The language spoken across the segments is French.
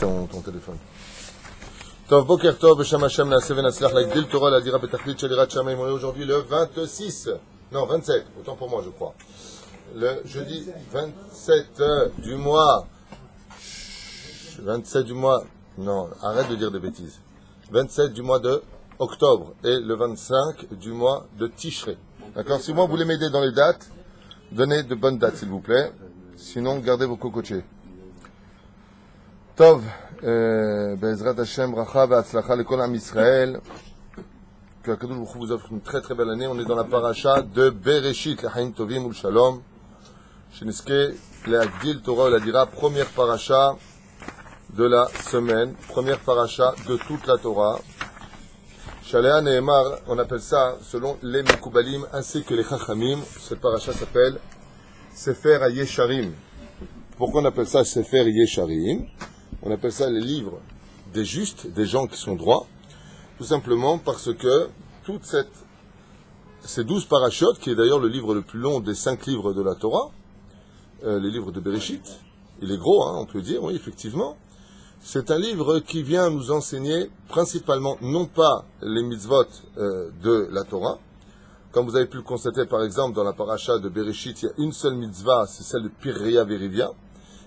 ton téléphone. Tov Boker Tov, B'Shem Hashem, Naaseh V'Natzlach, l'Agdil Torah, la Dira Betachlit, Shelirat Shamayim. On est aujourd'hui le 27, autant pour moi je crois. Le jeudi 27 du mois, non, arrête de dire des bêtises. 27 du mois de octobre et le 25 du mois de Tishré. D'accord? Si moi vous voulez m'aider dans les dates, donnez de bonnes dates s'il vous plaît. Sinon, gardez vos cocotiers. Tov, Be'ezrat Hashem, Bracha ve'atzlacha lekol Am Yisrael. Que Akadosh Baruch Hu vous offre une très très belle année. On est dans la paracha de Bereshit, l'Chaim Tovim ou Shalom. Sheniske, l'Agdil Torah, la dira, première paracha de la semaine, première paracha de toute la Torah. Shalea Nehemar, on appelle ça, selon les Mekoubalim, ainsi que les Chachamim, cette paracha s'appelle Sefer HaYesharim. Pourquoi on appelle ça Sefer Yesharim? On appelle ça les livres des justes, des gens qui sont droits, tout simplement parce que ces 12 parachutes, qui est d'ailleurs le livre le plus long des 5 livres de la Torah, les livres de Bereshit, il est gros, on peut dire, oui, effectivement, c'est un livre qui vient nous enseigner principalement, non pas les mitzvot de la Torah. Comme vous avez pu le constater, par exemple, dans la paracha de Bereshit, il y a une seule mitzvah, c'est celle de Pirria Verivia,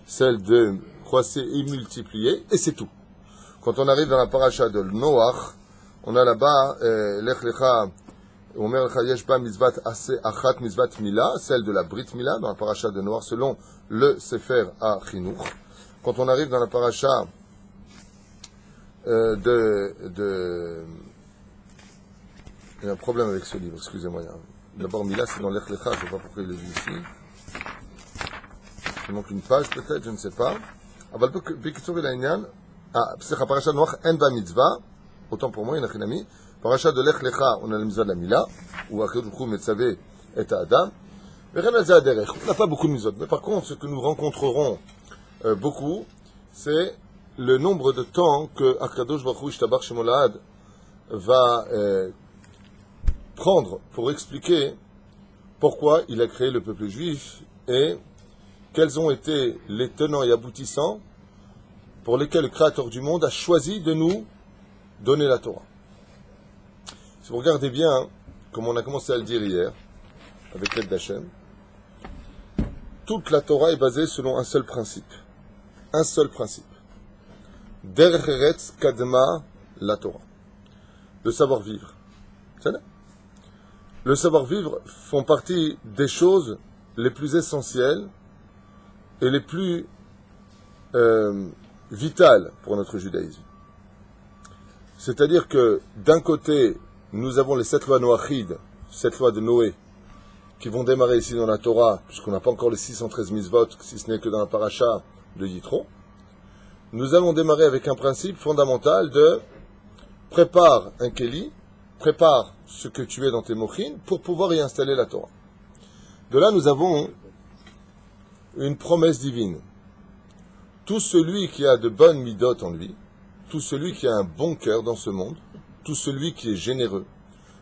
celle de croisser et multiplier, et c'est tout. Quand on arrive dans la paracha de Noach, on a là-bas, Lech Lecha, Omer Lecha Yesh Ba Mitzvat Achat Mitzvat Mila, celle de la Brit Mila, dans la paracha de Noach, selon le Sefer HaChinuch. Quand on arrive dans la paracha il y a un problème avec ce livre, excusez-moi. D'abord, Mila, c'est dans l'Ech Lecha, je ne sais pas pourquoi il est vu ici. Il manque une page, peut-être, je ne sais pas. Aval Bikitsur Vilaïnian, c'est la paracha de Noach, En Ba Mitzvah, autant pour moi, il y en a chinami. Paracha de l'Ech Lecha, on a la mitzvah de la Mila, où Akadosh Baruch Hu Metzavé et Adam. Mais rien à dire, on n'a pas beaucoup de mitzvot. Mais par contre, ce que nous rencontrerons beaucoup, c'est le nombre de temps que Akadosh Baruch Hu Ishtabach Shemolad va prendre pour expliquer pourquoi il a créé le peuple juif et quels ont été les tenants et aboutissants pour lesquels le Créateur du monde a choisi de nous donner la Torah. Si vous regardez bien, comme on a commencé à le dire hier, avec l'aide d'Hachem, toute la Torah est basée selon un seul principe. Un seul principe. Derech Eretz Kadma la Torah. Le savoir-vivre. C'est là. Le savoir-vivre font partie des choses les plus essentielles et les plus vitales pour notre judaïsme. C'est-à-dire que d'un côté, nous avons les 7 lois Noachides, 7 lois de Noé, qui vont démarrer ici dans la Torah, puisqu'on n'a pas encore les 613 mitzvot, si ce n'est que dans la paracha de Yitro. Nous allons démarrer avec un principe fondamental de prépare un keli, prépare ce que tu es dans tes mochines pour pouvoir y installer la Torah. De là, nous avons une promesse divine. Tout celui qui a de bonnes midot en lui, tout celui qui a un bon cœur dans ce monde, tout celui qui est généreux,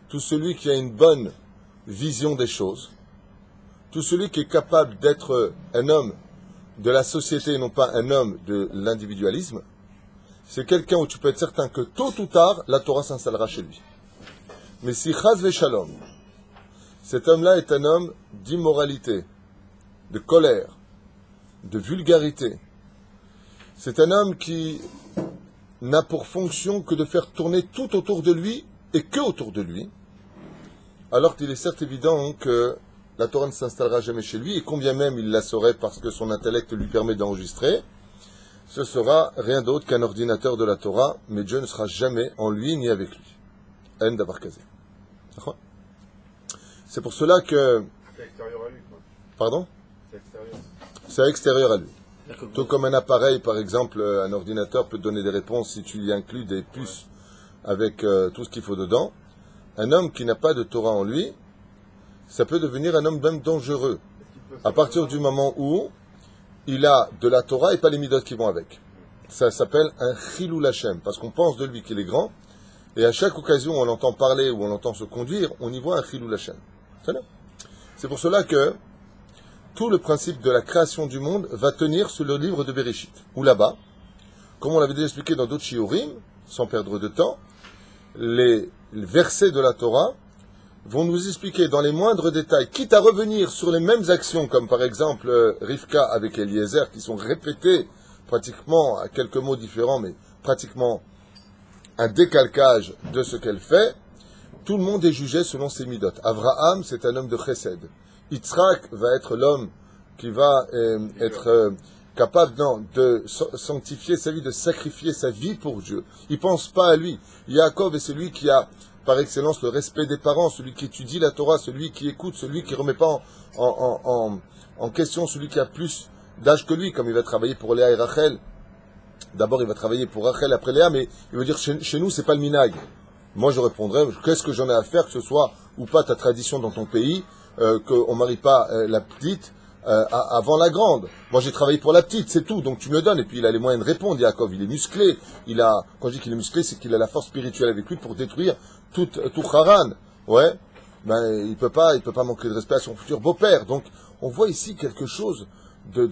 tout celui qui a une bonne vision des choses, tout celui qui est capable d'être un homme de la société et non pas un homme de l'individualisme, c'est quelqu'un où tu peux être certain que tôt ou tard, la Torah s'installera chez lui. Mais si Chaz Veshalom, cet homme-là est un homme d'immoralité, de colère, de vulgarité, c'est un homme qui n'a pour fonction que de faire tourner tout autour de lui et que autour de lui, alors qu'il est certes évident que la Torah ne s'installera jamais chez lui, et combien même il la saurait parce que son intellect lui permet d'enregistrer, ce sera rien d'autre qu'un ordinateur de la Torah, mais Dieu ne sera jamais en lui ni avec lui. Haine d'avoir casé. C'est pour cela que... C'est extérieur à lui, quoi. Pardon? C'est extérieur. C'est extérieur à lui. Tout comme un appareil, par exemple, un ordinateur peut te donner des réponses si tu y inclus des puces avec tout ce qu'il faut dedans. Un homme qui n'a pas de Torah en lui, ça peut devenir un homme même dangereux. À partir du moment où il a de la Torah et pas les midot qui vont avec. Ça s'appelle un chilul Hashem, parce qu'on pense de lui qu'il est grand, et à chaque occasion où on l'entend parler ou on l'entend se conduire, on y voit un chilul Hashem. C'est pour cela que tout le principe de la création du monde va tenir sur le livre de Bereshit, où là-bas, Comme on l'avait déjà expliqué dans d'autres shiurim, sans perdre de temps, les versets de la Torah vont nous expliquer dans les moindres détails, quitte à revenir sur les mêmes actions, comme par exemple Rivka avec Eliezer, qui sont répétées pratiquement à quelques mots différents, mais pratiquement un décalcage de ce qu'elle fait. Tout le monde est jugé selon ses midot. Avraham, c'est un homme de chesed. Yitzhak va être l'homme qui va être capable de sanctifier sa vie, de sacrifier sa vie pour Dieu. Il pense pas à lui. Yaakov est celui qui a, par excellence, le respect des parents, celui qui étudie la Torah, celui qui écoute, celui qui remet pas en question celui qui a plus d'âge que lui, comme il va travailler pour Léa et Rachel. D'abord, il va travailler pour Rachel, après Léa, mais il veut dire, chez nous, c'est pas le minag. Moi, je répondrais, qu'est-ce que j'en ai à faire, que ce soit ou pas ta tradition dans ton pays, qu'on marie pas la petite avant la grande. Moi, j'ai travaillé pour la petite, c'est tout. Donc, tu me donnes. Et puis, il a les moyens de répondre, Yaakov. Il est musclé. Quand je dis qu'il est musclé, c'est qu'il a la force spirituelle avec lui pour détruire tout Haran. Ouais. Ben, il peut pas manquer de respect à son futur beau-père. Donc, on voit ici quelque chose de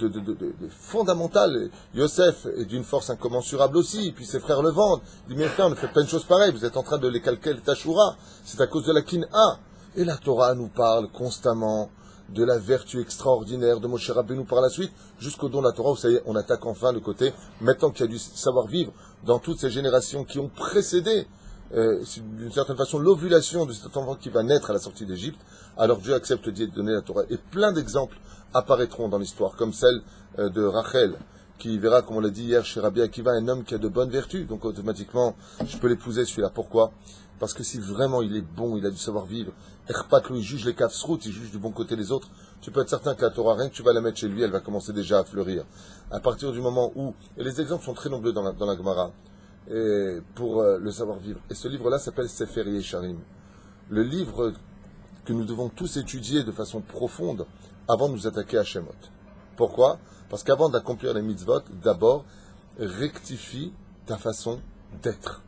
fondamental. Yosef est d'une force incommensurable aussi, et puis ses frères le vendent. Il dit, mais frère, on fait plein de choses pareilles, vous êtes en train de les calquer le Tashura. C'est à cause de la Kin'a. Et la Torah nous parle constamment de la vertu extraordinaire de Moshe Rabbeinu par la suite, jusqu'au don de la Torah, où ça y est, on attaque enfin le côté, maintenant qu'il y a du savoir-vivre dans toutes ces générations qui ont précédé, d'une certaine façon, l'ovulation de cet enfant qui va naître à la sortie d'Égypte, alors Dieu accepte d'y donner la Torah. Et plein d'exemples apparaîtront dans l'histoire, comme celle de Rachel, qui verra, comme on l'a dit hier chez Rabbi Akiva, un homme qui a de bonnes vertus, donc automatiquement, je peux l'épouser celui-là. Pourquoi? Parce que si vraiment il est bon, il a du savoir-vivre, Erpat, lui, il juge les kafsrout, il juge du bon côté les autres, tu peux être certain que la Torah, rien que tu vas la mettre chez lui, elle va commencer déjà à fleurir. À partir du moment où, et les exemples sont très nombreux dans la Gemara, et pour le savoir-vivre. Et ce livre-là s'appelle Sefer Yesharim. Le livre que nous devons tous étudier de façon profonde avant de nous attaquer à Shemot. Pourquoi? Parce qu'avant d'accomplir les mitzvot, d'abord, rectifie ta façon d'être.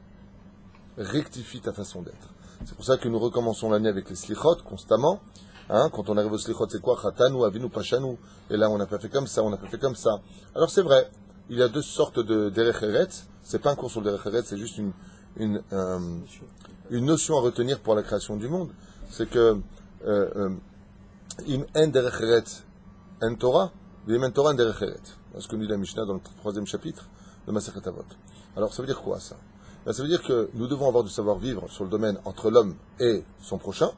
Rectifie ta façon d'être. C'est pour ça que nous recommençons l'année avec les slichot constamment. Quand on arrive aux slichot, c'est quoi? Chatanu, avinu, pashanu. Et là, on n'a pas fait comme ça, on n'a pas fait comme ça. Alors c'est vrai, il y a deux sortes de derech eretz. C'est pas un cours sur le derech eretz, c'est juste une notion à retenir pour la création du monde. C'est que im en derech eretz en Torah, im en Torah en derech eretz. C'est ce que nous dit la Mishnah dans le 3e chapitre de Masechet Avot. Alors ça veut dire quoi ça? Ça veut dire que nous devons avoir du savoir-vivre sur le domaine entre l'homme et son prochain,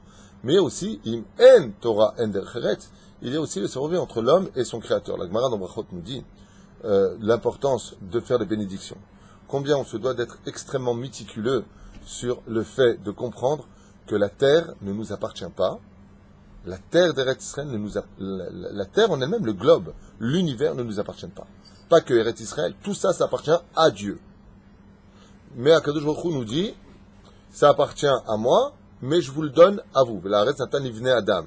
mais aussi, im en Torah en derech eretz, il y a aussi le savoir-vivre entre l'homme et son créateur. La Gemara dans Brachot nous dit l'importance de faire des bénédictions. Combien on se doit d'être extrêmement méticuleux sur le fait de comprendre que la terre ne nous appartient pas. La terre d'Eretz Israël la terre en elle-même, le globe, l'univers ne nous appartient pas. Pas que Eretz Israël, tout ça, ça appartient à Dieu. Mais Akadosh Baruch Hu nous dit, ça appartient à moi, mais je vous le donne à vous. La Eretz Natan Ivnei Adam.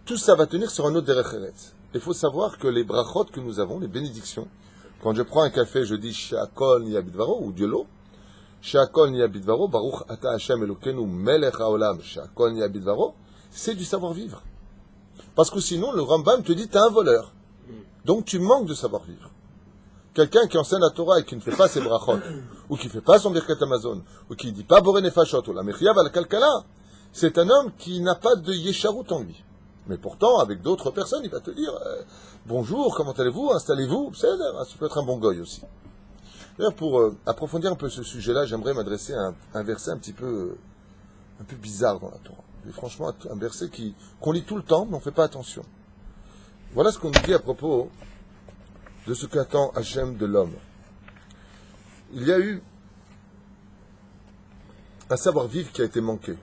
Tout ça va tenir sur un autre derech Eretz. Il faut savoir que les brachot que nous avons, les bénédictions, quand je prends un café, je dis She'akol Niya Bidvaro ou Dieu She'akol Niya Bidvaro, Baruch Ata Hashem Elokeinu Melech HaOlam, She'akol Niya Bidvaro, c'est du savoir-vivre. Parce que sinon, le Rambam te dit, t'es un voleur. Donc tu manques de savoir-vivre. Quelqu'un qui enseigne la Torah et qui ne fait pas ses brachot, ou qui ne fait pas son Birkat Amazon, ou qui ne dit pas Boré Nefashot, ou la Mechia Val Kalkala, c'est un homme qui n'a pas de Yesharut en lui. Mais pourtant, avec d'autres personnes, il va te dire bonjour, comment allez-vous, installez-vous, ça peut être un bon goy aussi. D'ailleurs, pour approfondir un peu ce sujet-là, j'aimerais m'adresser à un verset un peu bizarre dans la Torah. Et franchement, un verset qu'on lit tout le temps, mais on ne fait pas attention. Voilà ce qu'on nous dit à propos de ce qu'attend Hachem de l'homme. Il y a eu un savoir-vivre qui a été manqué.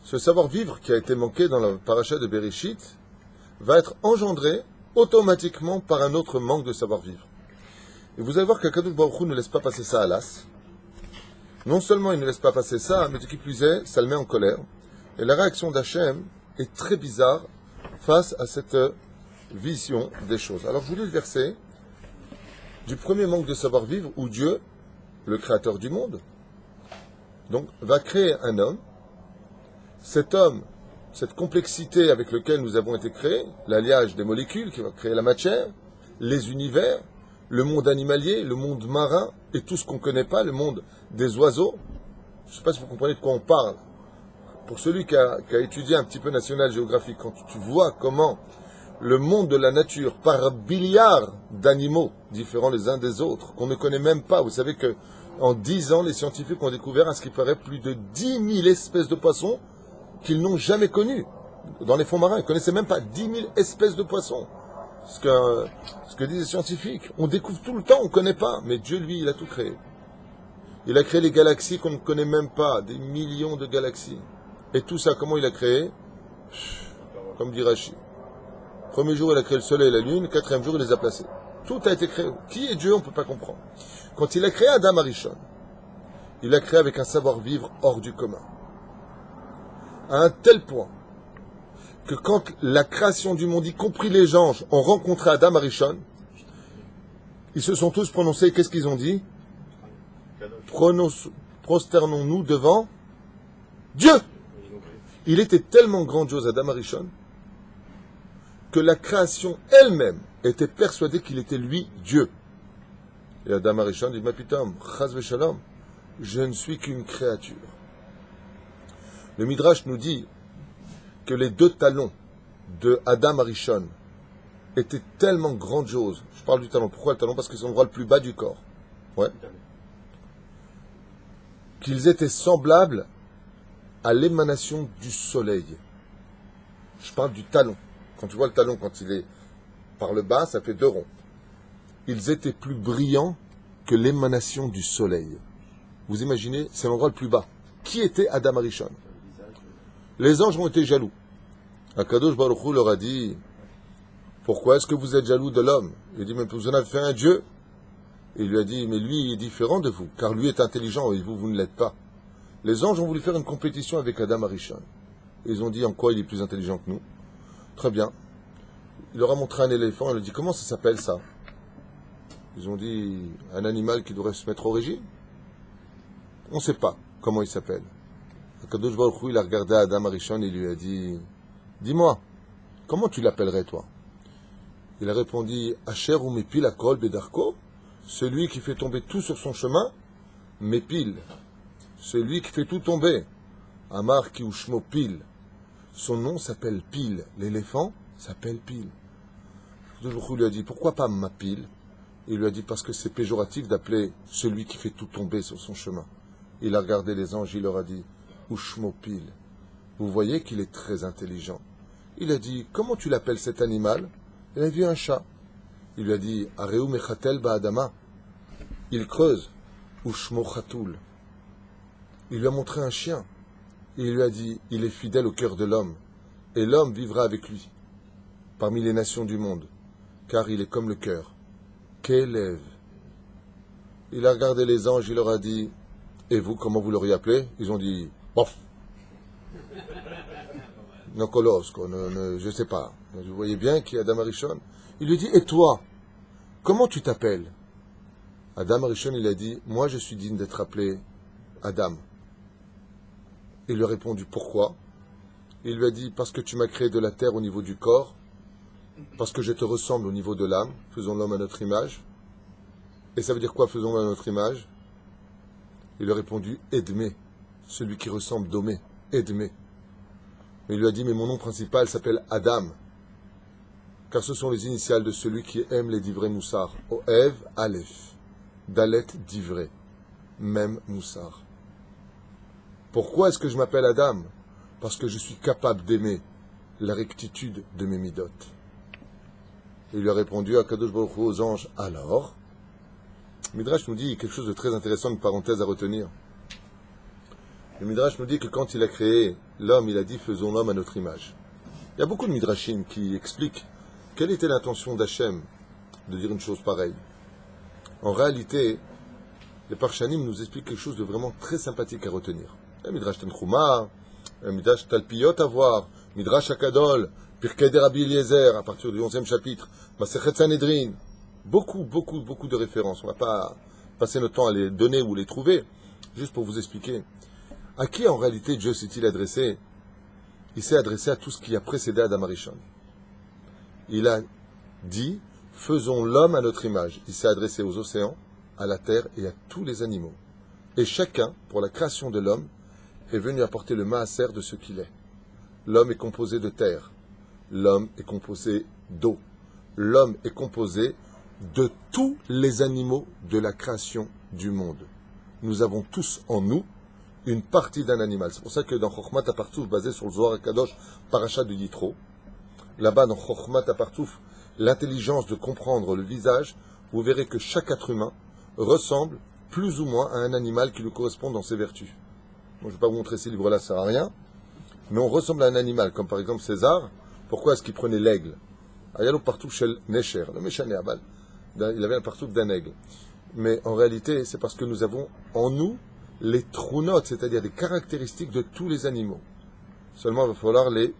Ce savoir-vivre qui a été manqué dans la paracha de Bereshit va être engendré automatiquement par un autre manque de savoir-vivre. Et vous allez voir qu'Akadosh Baruch Hu ne laisse pas passer ça à l'as. Non seulement il ne laisse pas passer ça, mais de qui plus est, ça le met en colère. Et la réaction d'Hachem est très bizarre face à cette vision des choses. Alors je vous lis le verset du premier manque de savoir-vivre où Dieu, le créateur du monde, donc, va créer un homme. Cet homme, cette complexité avec laquelle nous avons été créés, l'alliage des molécules qui va créer la matière, les univers, le monde animalier, le monde marin et tout ce qu'on ne connaît pas, le monde des oiseaux. Je ne sais pas si vous comprenez de quoi on parle. Pour celui qui a étudié un petit peu National Geographic, quand tu vois comment le monde de la nature, par milliards d'animaux différents les uns des autres, qu'on ne connaît même pas, vous savez que en 10 ans, les scientifiques ont découvert à ce qui paraît plus de 10 000 espèces de poissons qu'ils n'ont jamais connues. Dans les fonds marins, ils ne connaissaient même pas 10 000 espèces de poissons. Ce que disent les scientifiques. On découvre tout le temps, on ne connaît pas. Mais Dieu, lui, il a tout créé. Il a créé les galaxies qu'on ne connaît même pas. Des millions de galaxies. Et tout ça, comment il a créé? Comme dit Rashi. Premier jour, il a créé le soleil et la lune. Quatrième jour, il les a placés. Tout a été créé. Qui est Dieu, on ne peut pas comprendre. Quand il a créé Adam Arishon, il l'a créé avec un savoir-vivre hors du commun. À un tel point que quand la création du monde, y compris les anges, ont rencontré Adam Arishon, ils se sont tous prononcés, qu'est-ce qu'ils ont dit? Prosternons-nous devant Dieu. Il était tellement grandiose Adam Arishon que la création elle-même était persuadée qu'il était lui Dieu. Et Adam Arishon dit, ma putain, chas v'shalom, je ne suis qu'une créature. Le Midrash nous dit que les 2 talons de Adam Arishon étaient tellement grandioses. Je parle du talon. Pourquoi le talon? Parce qu'ils sont l'endroit le plus bas du corps. Ouais. Qu'ils étaient semblables à l'émanation du soleil. Je parle du talon. Quand tu vois le talon, quand il est par le bas, ça fait 2 ronds. Ils étaient plus brillants que l'émanation du soleil. Vous imaginez, c'est l'endroit le plus bas. Qui était Adam Arishon? Les anges ont été jaloux. Akadosh Baruch Hu leur a dit, pourquoi est-ce que vous êtes jaloux de l'homme? Il a dit, mais vous en avez fait un Dieu. Et il lui a dit, mais lui il est différent de vous, car lui est intelligent et vous, vous ne l'êtes pas. Les anges ont voulu faire une compétition avec Adam Arishon. Ils ont dit, en quoi il est plus intelligent que nous? Très bien. Il leur a montré un éléphant, il leur a dit, comment ça s'appelle ça? Ils ont dit, un animal qui devrait se mettre au régime? On ne sait pas comment il s'appelle. Kadosh Baruch Hu, il a regardé Adam Arishon et il lui a dit, dis-moi, comment tu l'appellerais toi? Il a répondu, Asher ou Mepil Akol Bedarko, celui qui fait tomber tout sur son chemin, Mepil, celui qui fait tout tomber. Amar ki ushmo Pil, son nom s'appelle Pil, l'éléphant s'appelle Pil. Kadosh Baruch Hu lui a dit, pourquoi pas Mapil? Il lui a dit, parce que c'est péjoratif d'appeler celui qui fait tout tomber sur son chemin. Il a regardé les anges, il leur a dit, Ushmopil, vous voyez qu'il est très intelligent. Il a dit, comment tu l'appelles cet animal? Il a vu un chat. Il lui a dit, Areu mechatel ba'adama. Il creuse, Ushmo chatoul. Il lui a montré un chien. Et il lui a dit, il est fidèle au cœur de l'homme. Et l'homme vivra avec lui, parmi les nations du monde, car il est comme le cœur. Qu'élève. Il a regardé les anges, il leur a dit, et vous, comment vous l'auriez appelé? Ils ont dit, bof. Nokolos, je ne sais pas. Vous voyez bien qui est Adam Arishon. Il lui dit, et toi, comment tu t'appelles? Adam Arishon, il a dit, moi je suis digne d'être appelé Adam. Il lui a répondu, pourquoi? Il lui a dit, parce que tu m'as créé de la terre au niveau du corps, parce que je te ressemble au niveau de l'âme, faisons l'homme à notre image. Et ça veut dire quoi, faisons l'homme à notre image? Il lui a répondu, Edmé, celui qui ressemble d'Omé, Edmé. Mais il lui a dit, mais mon nom principal s'appelle Adam, car ce sont les initiales de celui qui aime les divrei moussar. Oev, Aleph, Dalet, divrei, même moussar. Pourquoi est-ce que je m'appelle Adam? Parce que je suis capable d'aimer la rectitude de mes midot. Il lui a répondu à Kadosh Baruch Hu aux anges, alors? Midrash nous dit quelque chose de très intéressant, une parenthèse à retenir. Le Midrash nous dit que quand il a créé l'homme, il a dit, faisons l'homme à notre image. Il y a beaucoup de Midrashim qui expliquent quelle était l'intention d'Hachem de dire une chose pareille. En réalité, les Parshanim nous expliquent quelque chose de vraiment très sympathique à retenir. Un Midrash Tanchuma, un Midrash Talpiyot à voir, Midrash Akadol, Pirkei de Rabbi Eliezer, à partir du 11e chapitre, Masechet Sanhedrin. Beaucoup de références. On ne va pas passer notre temps à les donner ou les trouver, juste pour vous expliquer. À qui en réalité Dieu s'est-il adressé? Il s'est adressé à tout ce qui a précédé Adam Arishon. Il a dit, faisons l'homme à notre image. Il s'est adressé aux océans, à la terre et à tous les animaux. Et chacun, pour la création de l'homme, est venu apporter le maaser de ce qu'il est. L'homme est composé de terre. L'homme est composé d'eau. L'homme est composé de tous les animaux de la création du monde. Nous avons tous en nous une partie d'un animal. C'est pour ça que dans Chokhmat Apartouf, basé sur le Zohar HaKadosh, Paracha de Yitro, là-bas dans Chokhmat Apartouf, l'intelligence de comprendre le visage, vous verrez que chaque être humain ressemble plus ou moins à un animal qui lui correspond dans ses vertus. Bon, je ne vais pas vous montrer ces livres-là, ça ne sert à rien, mais on ressemble à un animal, comme par exemple César. Pourquoi est-ce qu'il prenait l'aigle? Ayalo partout chez Necher, le Méchané Abal. Il avait un partout d'un aigle. Mais en réalité, c'est parce que nous avons en nous les trounotes, c'est-à-dire des caractéristiques de tous les animaux. Seulement, il va falloir les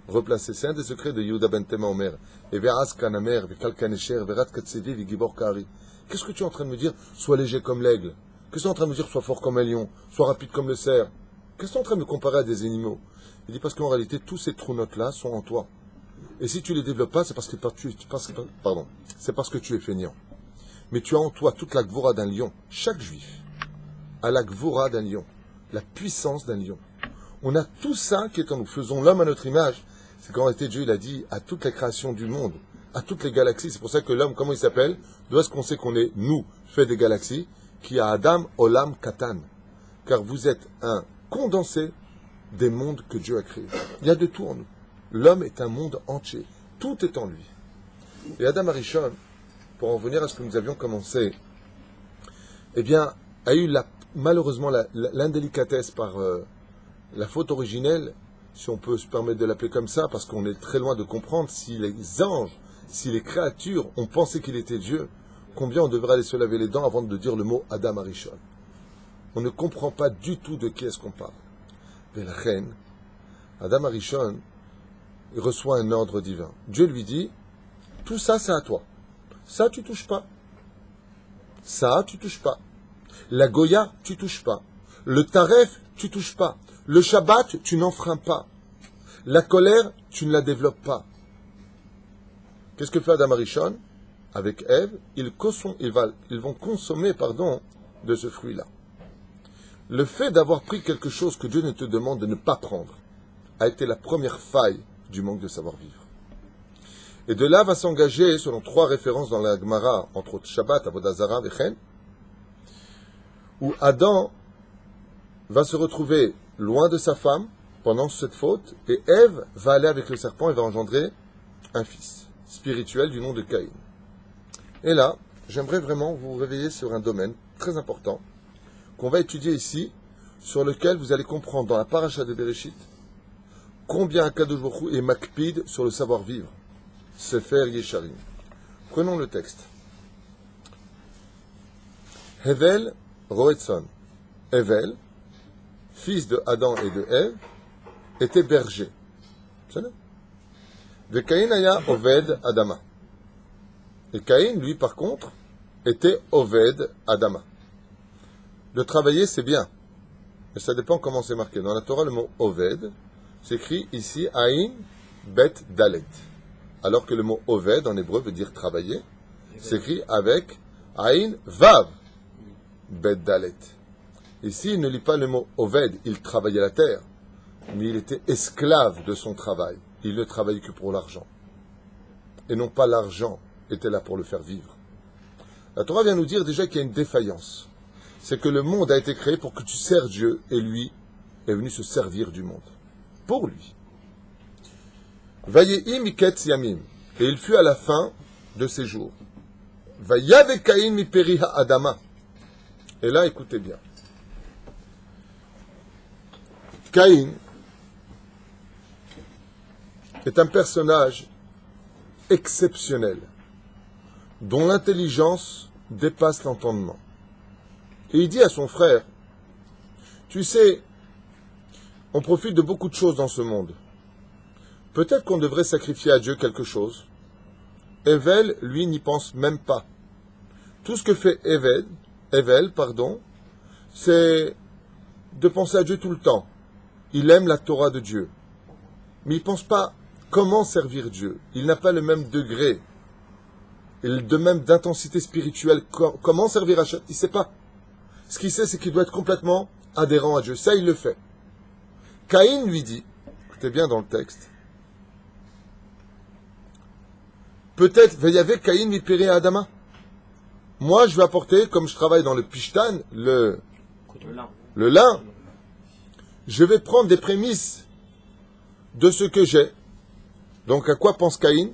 replacer. C'est un des secrets de Yehuda ben Tema Omer. Et ve'as kanamer, ve'kalkanesher, ve'rat katsevi, ve'gibor kari. Qu'est-ce que tu es en train de me dire? Sois léger comme l'aigle. Qu'est-ce que tu es en train de me dire? Sois fort comme un lion. Sois rapide comme le cerf. Qu'est-ce que tu es en train de me comparer à des animaux? Il dit parce qu'en réalité, tous ces trounotes-là sont en toi. Et si tu les développes pas, c'est parce que tu es feignant. Mais tu as en toi toute la gvora d'un lion. Chaque juif a la gvora d'un lion, la puissance d'un lion. On a tout ça qui est en nous. Faisons l'homme à notre image. C'est qu'en réalité, Dieu il a dit à toute la création du monde, à toutes les galaxies. C'est pour ça que l'homme, comment il s'appelle? D'où est-ce qu'on sait qu'on est, nous, fait des galaxies? Qui a Adam, Olam, Katan. Car vous êtes un condensé des mondes que Dieu a créés. Il y a de tout en nous. L'homme est un monde entier. Tout est en lui. Et Adam Arishon, pour en venir à ce que nous avions commencé, eh bien, a eu malheureusement l'indélicatesse par la faute originelle, si on peut se permettre de l'appeler comme ça, parce qu'on est très loin de comprendre si les anges, si les créatures ont pensé qu'il était Dieu, combien on devrait aller se laver les dents avant de dire le mot Adam Arishon. On ne comprend pas du tout de qui est-ce qu'on parle. Mais la reine, Adam Arishon, il reçoit un ordre divin. Dieu lui dit, tout ça c'est à toi. Ça tu touches pas. Ça tu touches pas. La Goya, tu touches pas. Le Taref, tu touches pas. Le Shabbat, tu n'enfreins pas. La colère, tu ne la développes pas. Qu'est-ce que fait Adam Arishon? Avec Ève, ils vont consommer de ce fruit-là. Le fait d'avoir pris quelque chose que Dieu ne te demande de ne pas prendre a été la première faille du manque de savoir-vivre. Et de là va s'engager, selon 3 références dans la Gemara, entre autres Shabbat, Avodah Zara, Vechen, où Adam va se retrouver loin de sa femme pendant cette faute, et Ève va aller avec le serpent et va engendrer un fils spirituel du nom de Caïn. Et là, j'aimerais vraiment vous réveiller sur un domaine très important qu'on va étudier ici, sur lequel vous allez comprendre dans la paracha de Bereshit combien Akadosh Baruch Hu est makpid sur le savoir-vivre. Sefer Yesharim. Prenons le texte. Hevel Roetson. Hevel, fils de Adam et de Ève, était berger. C'est ça? De Caïn aya Oved Adama. Et Caïn, lui, par contre, était Oved Adama. De travailler, c'est bien. Mais ça dépend comment c'est marqué. Dans la Torah, le mot Oved s'écrit ici Aïn Bet Dalet. Alors que le mot Oved en hébreu veut dire travailler, s'écrit avec Aïn Vav Bet Dalet. Ici, il ne lit pas le mot Oved, il travaillait la terre, mais il était esclave de son travail. Il ne travaillait que pour l'argent. Et non pas l'argent était là pour le faire vivre. La Torah vient nous dire déjà qu'il y a une défaillance. C'est que le monde a été créé pour que tu sers Dieu, et lui est venu se servir du monde. Pour lui. Vayehi miketz yamim. Et il fut à la fin de ses jours. Vayave Caïn mi peri ha'adama. Et là, écoutez bien. Caïn est un personnage exceptionnel, dont l'intelligence dépasse l'entendement. Et il dit à son frère, tu sais, on profite de beaucoup de choses dans ce monde. Peut-être qu'on devrait sacrifier à Dieu quelque chose. Evel, lui, n'y pense même pas. Tout ce que fait Evel, c'est de penser à Dieu tout le temps. Il aime la Torah de Dieu. Mais il ne pense pas comment servir Dieu. Il n'a pas le même degré Et de même d'intensité spirituelle, comment servir Hachem? Il ne sait pas. Ce qu'il sait, c'est qu'il doit être complètement adhérent à Dieu. Ça, il le fait. Caïn lui dit, écoutez bien dans le texte, peut-être, il y avait Caïn mipéré à Adama. Moi, je vais apporter, comme je travaille dans le Pishtan, le lin, je vais prendre des prémices de ce que j'ai. Donc, à quoi pense Caïn?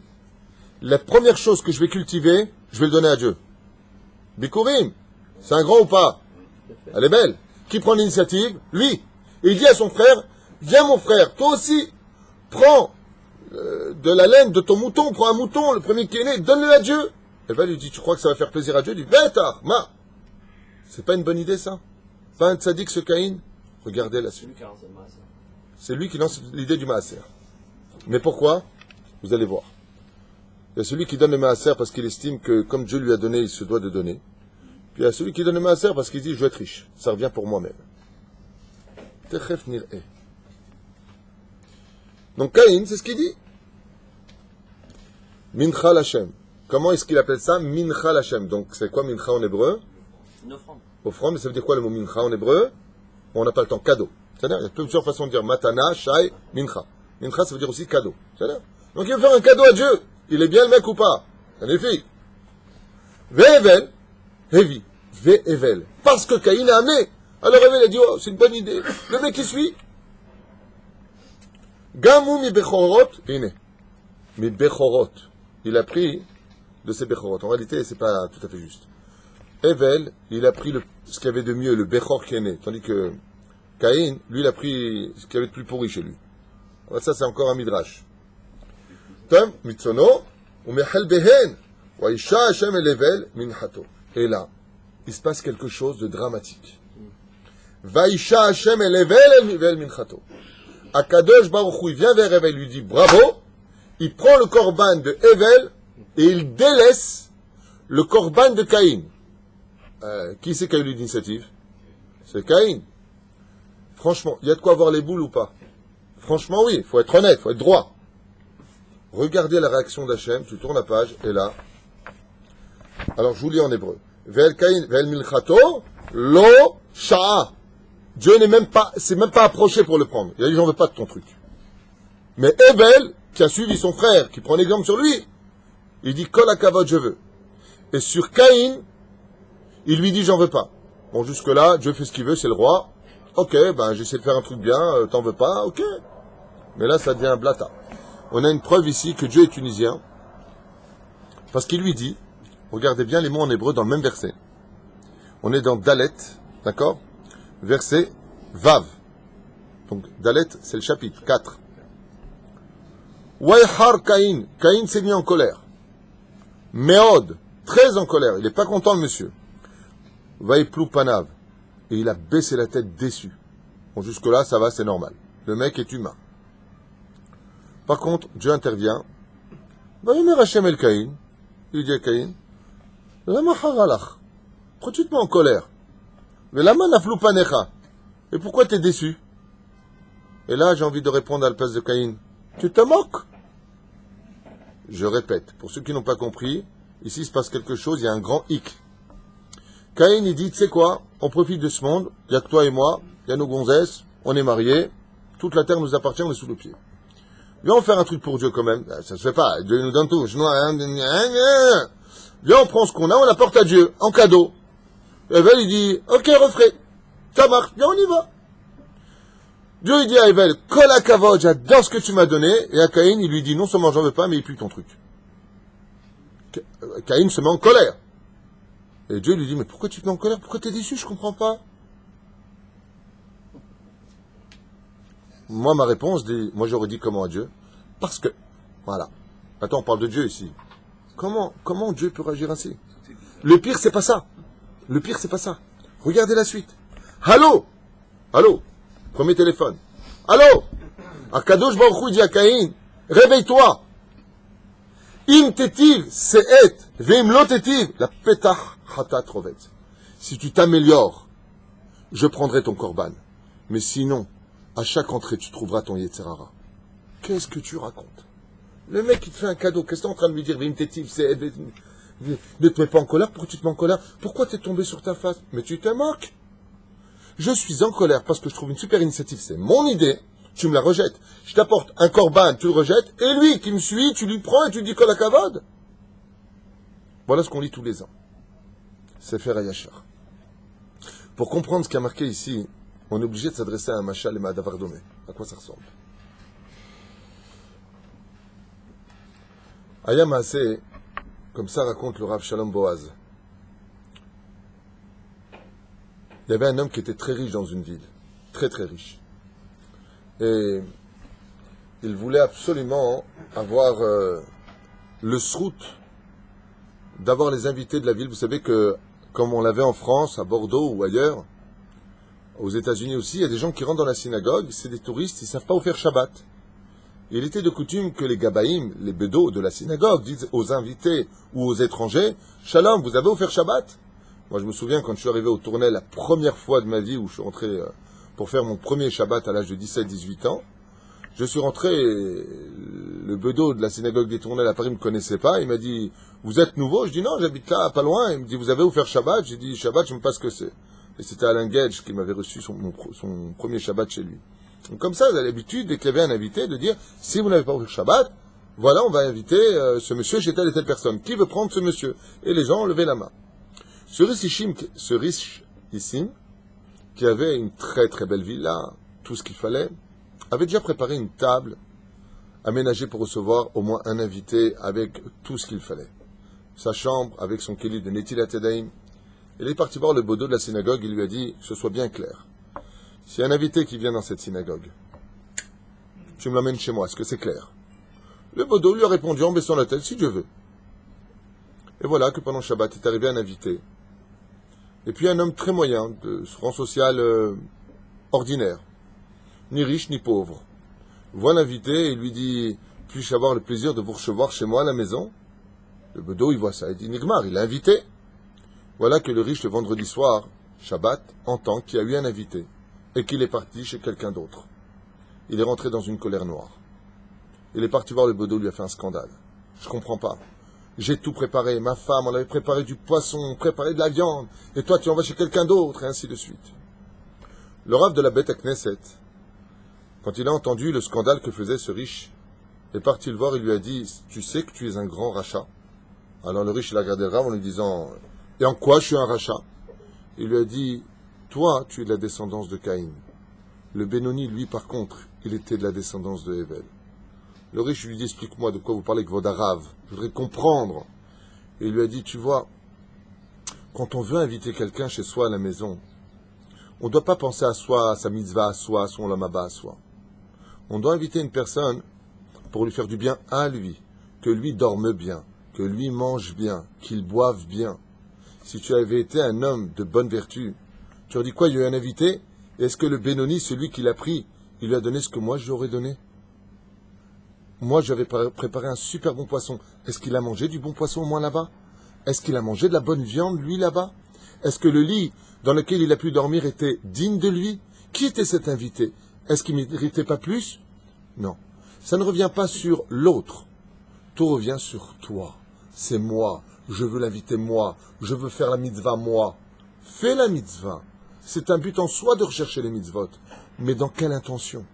La première chose que je vais cultiver, je vais le donner à Dieu. Bikurim, c'est un grand ou pas? Elle est belle. Qui prend l'initiative? Lui. Et il dit à son frère, viens mon frère, toi aussi, prends de la laine de ton mouton, prends un mouton, le premier qui est né, donne-le à Dieu. Et ben lui dit, tu crois que ça va faire plaisir à Dieu? Il dit, bêtard, ma. C'est pas une bonne idée ça? Pas un tzaddik ce Caïn? Regardez la suite. C'est lui qui lance l'idée du maaser. Mais pourquoi? Vous allez voir. Il y a celui qui donne le maaser parce qu'il estime que comme Dieu lui a donné, il se doit de donner. Puis il y a celui qui donne le maaser parce qu'il dit, je vais être riche. Ça revient pour moi-même. Techef nir'eh. Donc Caïn, c'est ce qu'il dit. Mincha l'Hashem. Comment est-ce qu'il appelle ça? Mincha l'Hashem. Donc c'est quoi mincha en hébreu? Une offrande. Offrande, mais ça veut dire quoi le mot mincha en hébreu? On n'a pas le temps. Cadeau. C'est-à-dire, il y a plusieurs façons de dire matana, shai, mincha. Mincha, ça veut dire aussi cadeau. C'est-à-dire, donc il veut faire un cadeau à Dieu. Il est bien le mec ou pas? Magnifique. Ve'evel, hevi, ve'evel. Parce que Caïn a amené. Alors Evel a dit, oh, c'est une bonne idée. Le mec qui suit. Gamou mi bechorot, ine. Mi bechorot. Il a pris de ses bechorot. En réalité, c'est pas tout à fait juste. Evel, il a pris ce qu'il y avait de mieux, le bechor qui est né. Tandis que Caïn, lui, il a pris ce qu'il y avait de plus pourri chez lui. Alors ça, c'est encore un midrash. Tom, mitzono, ou mechel behen, wa isha Hashem el Evel minchato. Et là, il se passe quelque chose de dramatique. Vaïcha Hashem el Evel minchato. Akadosh Baruch Hu, il vient vers Evel, lui dit bravo, il prend le korban de Evel et il délaisse le korban de Caïn. Qui c'est qui a eu l'initiative? C'est Caïn. Franchement, il y a de quoi avoir les boules ou pas? Franchement, oui, il faut être honnête, il faut être droit. Regardez la réaction d'Hachem, tu tournes la page, et là. Alors, je vous lis en hébreu. Ve'el Caïn, ve'el milchato, lo sha'a. Dieu s'est même pas approché pour le prendre. Il a dit, j'en veux pas de ton truc. Mais Evel, qui a suivi son frère, qui prend l'exemple sur lui, il dit, kol hakavod, je veux. Et sur Caïn, il lui dit, j'en veux pas. Bon, jusque-là, Dieu fait ce qu'il veut, c'est le roi. Ok, ben, j'essaie de faire un truc bien, t'en veux pas, ok. Mais là, ça devient un blata. On a une preuve ici que Dieu est tunisien. Parce qu'il lui dit, regardez bien les mots en hébreu dans le même verset. On est dans Dalet, d'accord? Verset Vav. Donc, Dalet, c'est le chapitre 4. Waïhar Caïn. Caïn s'est mis en colère. Meod, très en colère. Il n'est pas content, le monsieur. Vaïplou Panav. Et il a baissé la tête déçu. Bon, jusque-là, ça va, c'est normal. Le mec est humain. Par contre, Dieu intervient. Vaïmer Hashem el Caïn. Il dit à Caïn, Lama haralach. Pourquoi tu te mets en colère? Velama naflou panecha. Et pourquoi tu es déçu? Et là, j'ai envie de répondre à la place de Caïn. Tu te moques? Je répète, pour ceux qui n'ont pas compris, ici il se passe quelque chose, il y a un grand hic. Caïn, il dit, tu sais quoi, on profite de ce monde, il n'y a que toi et moi, il y a nos gonzesses, on est mariés, toute la terre nous appartient, on est sous le pied. Viens, on faire un truc pour Dieu quand même. Ça se fait pas, Dieu nous donne tout. Viens, on prend ce qu'on a, on l'apporte à Dieu, en cadeau. Evel, il dit, ok, refrais, ça marche, viens, on y va. Dieu, il dit à Evel, kol hakavod, j'adore ce que tu m'as donné, et à Caïn, il lui dit, non seulement j'en veux pas, mais il pue ton truc. Caïn se met en colère. Et Dieu lui dit, mais pourquoi tu te mets en colère? Pourquoi tu es déçu? Je comprends pas. Moi, ma réponse, moi j'aurais dit comment à Dieu? Parce que, voilà. Attends, on parle de Dieu ici. Comment Dieu peut réagir ainsi? Le pire, c'est pas ça. Le pire, c'est pas ça. Regardez la suite. Allô? Premier téléphone. Allô? Akadosh Baruch Hu dit à Caïn, réveille-toi. Im tetiv se'et, ve'im lo tetiv, la petach hatat rovet. Si tu t'améliores, je prendrai ton korban. Mais sinon, à chaque entrée, tu trouveras ton Yetzerara. Qu'est-ce que tu racontes? Le mec, il te fait un cadeau. Qu'est-ce que tu es en train de lui dire? Ve'im tetiv se'et, Ne te mets pas en colère, pourquoi tu te mets en colère? Pourquoi tu es tombé sur ta face? Mais tu te moques. Je suis en colère parce que je trouve une super initiative, c'est mon idée, tu me la rejettes. Je t'apporte un corban, tu le rejettes, et lui qui me suit, tu lui prends et tu dis la kavod. Voilà ce qu'on lit tous les ans. C'est faire Ayachar. Pour comprendre ce qui a marqué ici, on est obligé de s'adresser à un machal et ma'adavar domé. À quoi ça ressemble? Aya Maaseh, comme ça raconte le Rav Shalom Boaz. Il y avait un homme qui était très riche dans une ville, très très riche. Et il voulait absolument avoir le srout d'avoir les invités de la ville. Vous savez que, comme on l'avait en France, à Bordeaux ou ailleurs, aux États-Unis aussi, il y a des gens qui rentrent dans la synagogue, c'est des touristes, ils ne savent pas où faire Shabbat. Il était de coutume que les gabaïm, les bédos de la synagogue, disent aux invités ou aux étrangers, « Shalom, vous avez où faire Shabbat ?» Moi, je me souviens quand je suis arrivé au Tournai la première fois de ma vie où je suis rentré pour faire mon premier Shabbat à l'âge de 17-18 ans. Je suis rentré, le bedeau de la synagogue des Tournelles à Paris ne me connaissait pas. Il m'a dit, vous êtes nouveau? Je dis non, j'habite là, pas loin. Il me dit, vous avez où faire Shabbat? J'ai dit, Shabbat, je ne sais pas ce que c'est. Et c'était Alain Gage qui m'avait reçu son premier Shabbat chez lui. Donc comme ça, vous avez l'habitude, dès qu'il y avait un invité, de dire, si vous n'avez pas où faire Shabbat, voilà, on va inviter ce monsieur chez telle et telle personne. Qui veut prendre ce monsieur? Et les gens levaient la main. Ce riche ici, qui avait une très très belle villa, tout ce qu'il fallait, avait déjà préparé une table aménagée pour recevoir au moins un invité avec tout ce qu'il fallait. Sa chambre avec son kéli de Netilat Yadayim. Il est parti voir le bodo de la synagogue, il lui a dit, que ce soit bien clair. S'il y a un invité qui vient dans cette synagogue, tu me l'amènes chez moi, est-ce que c'est clair? Le bodo lui a répondu en baissant la tête, si Dieu veut. Et voilà que pendant Shabbat est arrivé un invité. Et puis un homme très moyen, de rang social ordinaire, ni riche ni pauvre, voit l'invité et lui dit, puis-je avoir le plaisir de vous recevoir chez moi à la maison? Le bedeau, il voit ça, il dit, Nigmar, il est invité. Voilà que le riche, le vendredi soir, Shabbat, entend qu'il y a eu un invité et qu'il est parti chez quelqu'un d'autre. Il est rentré dans une colère noire. Il est parti voir le bedeau, lui a fait un scandale. Je comprends pas. J'ai tout préparé, ma femme, on avait préparé du poisson, préparé de la viande, et toi tu en vas chez quelqu'un d'autre, et ainsi de suite. Le Rav de la Beth Knesset, quand il a entendu le scandale que faisait ce riche, est parti le voir et lui a dit, tu sais que tu es un grand rachat? Alors le riche il a regardé le Rav en lui disant, et en quoi je suis un rachat? Il lui a dit, toi tu es de la descendance de Caïn. Le Benoni, lui par contre, il était de la descendance de Hevel. Le riche lui dit, explique-moi de quoi vous parlez avec votre arabe. Je voudrais comprendre. Et il lui a dit, tu vois, quand on veut inviter quelqu'un chez soi à la maison, on ne doit pas penser à soi, à sa mitzvah, à soi, à son lamaba, à soi. On doit inviter une personne pour lui faire du bien à lui, que lui dorme bien, que lui mange bien, qu'il boive bien. Si tu avais été un homme de bonne vertu, tu aurais dit quoi, il y a eu un invité? Est-ce que le Benoni, celui qui l'a pris, il lui a donné ce que moi je lui aurais donné? Moi, j'avais préparé un super bon poisson. Est-ce qu'il a mangé du bon poisson au moins là-bas? Est-ce qu'il a mangé de la bonne viande, lui, là-bas? Est-ce que le lit dans lequel il a pu dormir était digne de lui? Qui était cet invité? Est-ce qu'il ne méritait pas plus? Non. Ça ne revient pas sur l'autre. Tout revient sur toi. C'est moi. Je veux l'inviter moi. Je veux faire la mitzvah moi. Fais la mitzvah. C'est un but en soi de rechercher les mitzvot. Mais dans quelle intention?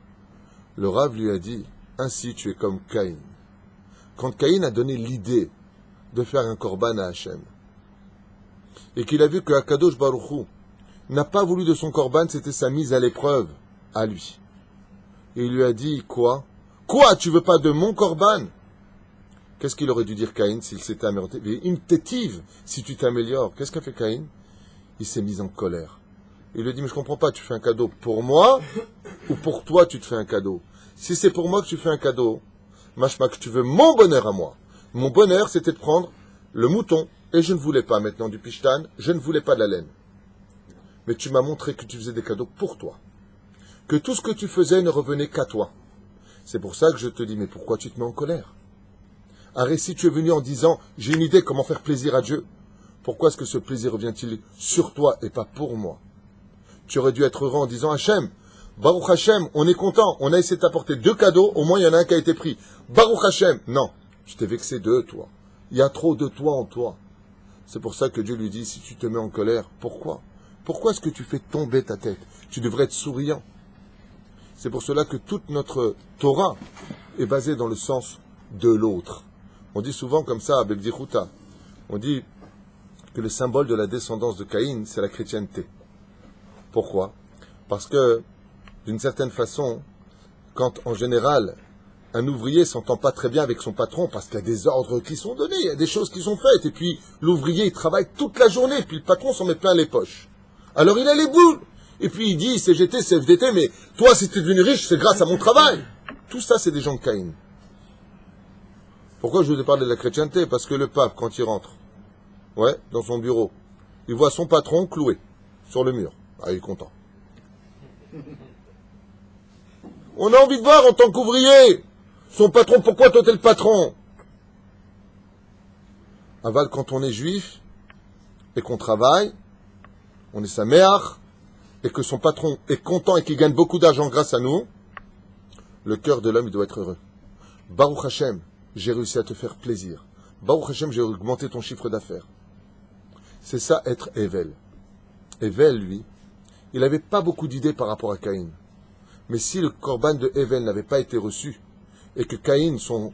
Le Rav lui a dit, ainsi tu es comme Caïn. Quand Caïn a donné l'idée de faire un korban à Hachem, et qu'il a vu que Akadosh Baruch Hu n'a pas voulu de son korban, c'était sa mise à l'épreuve, à lui. Et il lui a dit, quoi? Quoi, tu veux pas de mon korban? Qu'est-ce qu'il aurait dû dire Caïn s'il s'était amélioré? Une tétive, si tu t'améliores. Qu'est-ce qu'a fait Caïn? Il s'est mis en colère. Il lui a dit, mais je comprends pas, tu fais un cadeau pour moi, ou pour toi tu te fais un cadeau? Si c'est pour moi que tu fais un cadeau, machma que tu veux mon bonheur à moi. Mon bonheur, c'était de prendre le mouton, et je ne voulais pas maintenant du pishtan, je ne voulais pas de la laine. Mais tu m'as montré que tu faisais des cadeaux pour toi. Que tout ce que tu faisais ne revenait qu'à toi. C'est pour ça que je te dis, mais pourquoi tu te mets en colère? Arrête, si tu es venu en disant, j'ai une idée comment faire plaisir à Dieu, pourquoi est-ce que ce plaisir revient-il sur toi et pas pour moi? Tu aurais dû être heureux en disant, Hachem, Baruch Hashem, on est content, on a essayé de t'apporter 2 cadeaux, au moins il y en a un qui a été pris. Baruch Hashem, non, je t'ai vexé de toi. Il y a trop de toi en toi. C'est pour ça que Dieu lui dit, si tu te mets en colère, pourquoi? Pourquoi est-ce que tu fais tomber ta tête? Tu devrais être souriant. C'est pour cela que toute notre Torah est basée dans le sens de l'autre. On dit souvent comme ça, avec Bedichuta, on dit que le symbole de la descendance de Caïn, c'est la chrétienté. Pourquoi? Parce que, d'une certaine façon, quand en général, un ouvrier s'entend pas très bien avec son patron parce qu'il y a des ordres qui sont donnés, il y a des choses qui sont faites, et puis l'ouvrier il travaille toute la journée, puis le patron s'en met plein les poches. Alors il a les boules, et puis il dit CGT, CFDT, mais toi si tu es devenu riche, c'est grâce à mon travail. Tout ça c'est des gens de Caïn. Pourquoi je vous ai parlé de la chrétienté? Parce que le pape, quand il rentre, dans son bureau, il voit son patron cloué sur le mur. Ah, il est content. On a envie de voir en tant qu'ouvrier son patron, pourquoi toi t'es le patron? Aval, quand on est juif et qu'on travaille, on est sa mère, et que son patron est content et qu'il gagne beaucoup d'argent grâce à nous, le cœur de l'homme il doit être heureux. Baruch Hashem, j'ai réussi à te faire plaisir. Baruch Hashem, j'ai augmenté ton chiffre d'affaires. C'est ça être Evel. Evel, lui, il n'avait pas beaucoup d'idées par rapport à Caïn. Mais si le korban de Evel n'avait pas été reçu, et que Caïn, son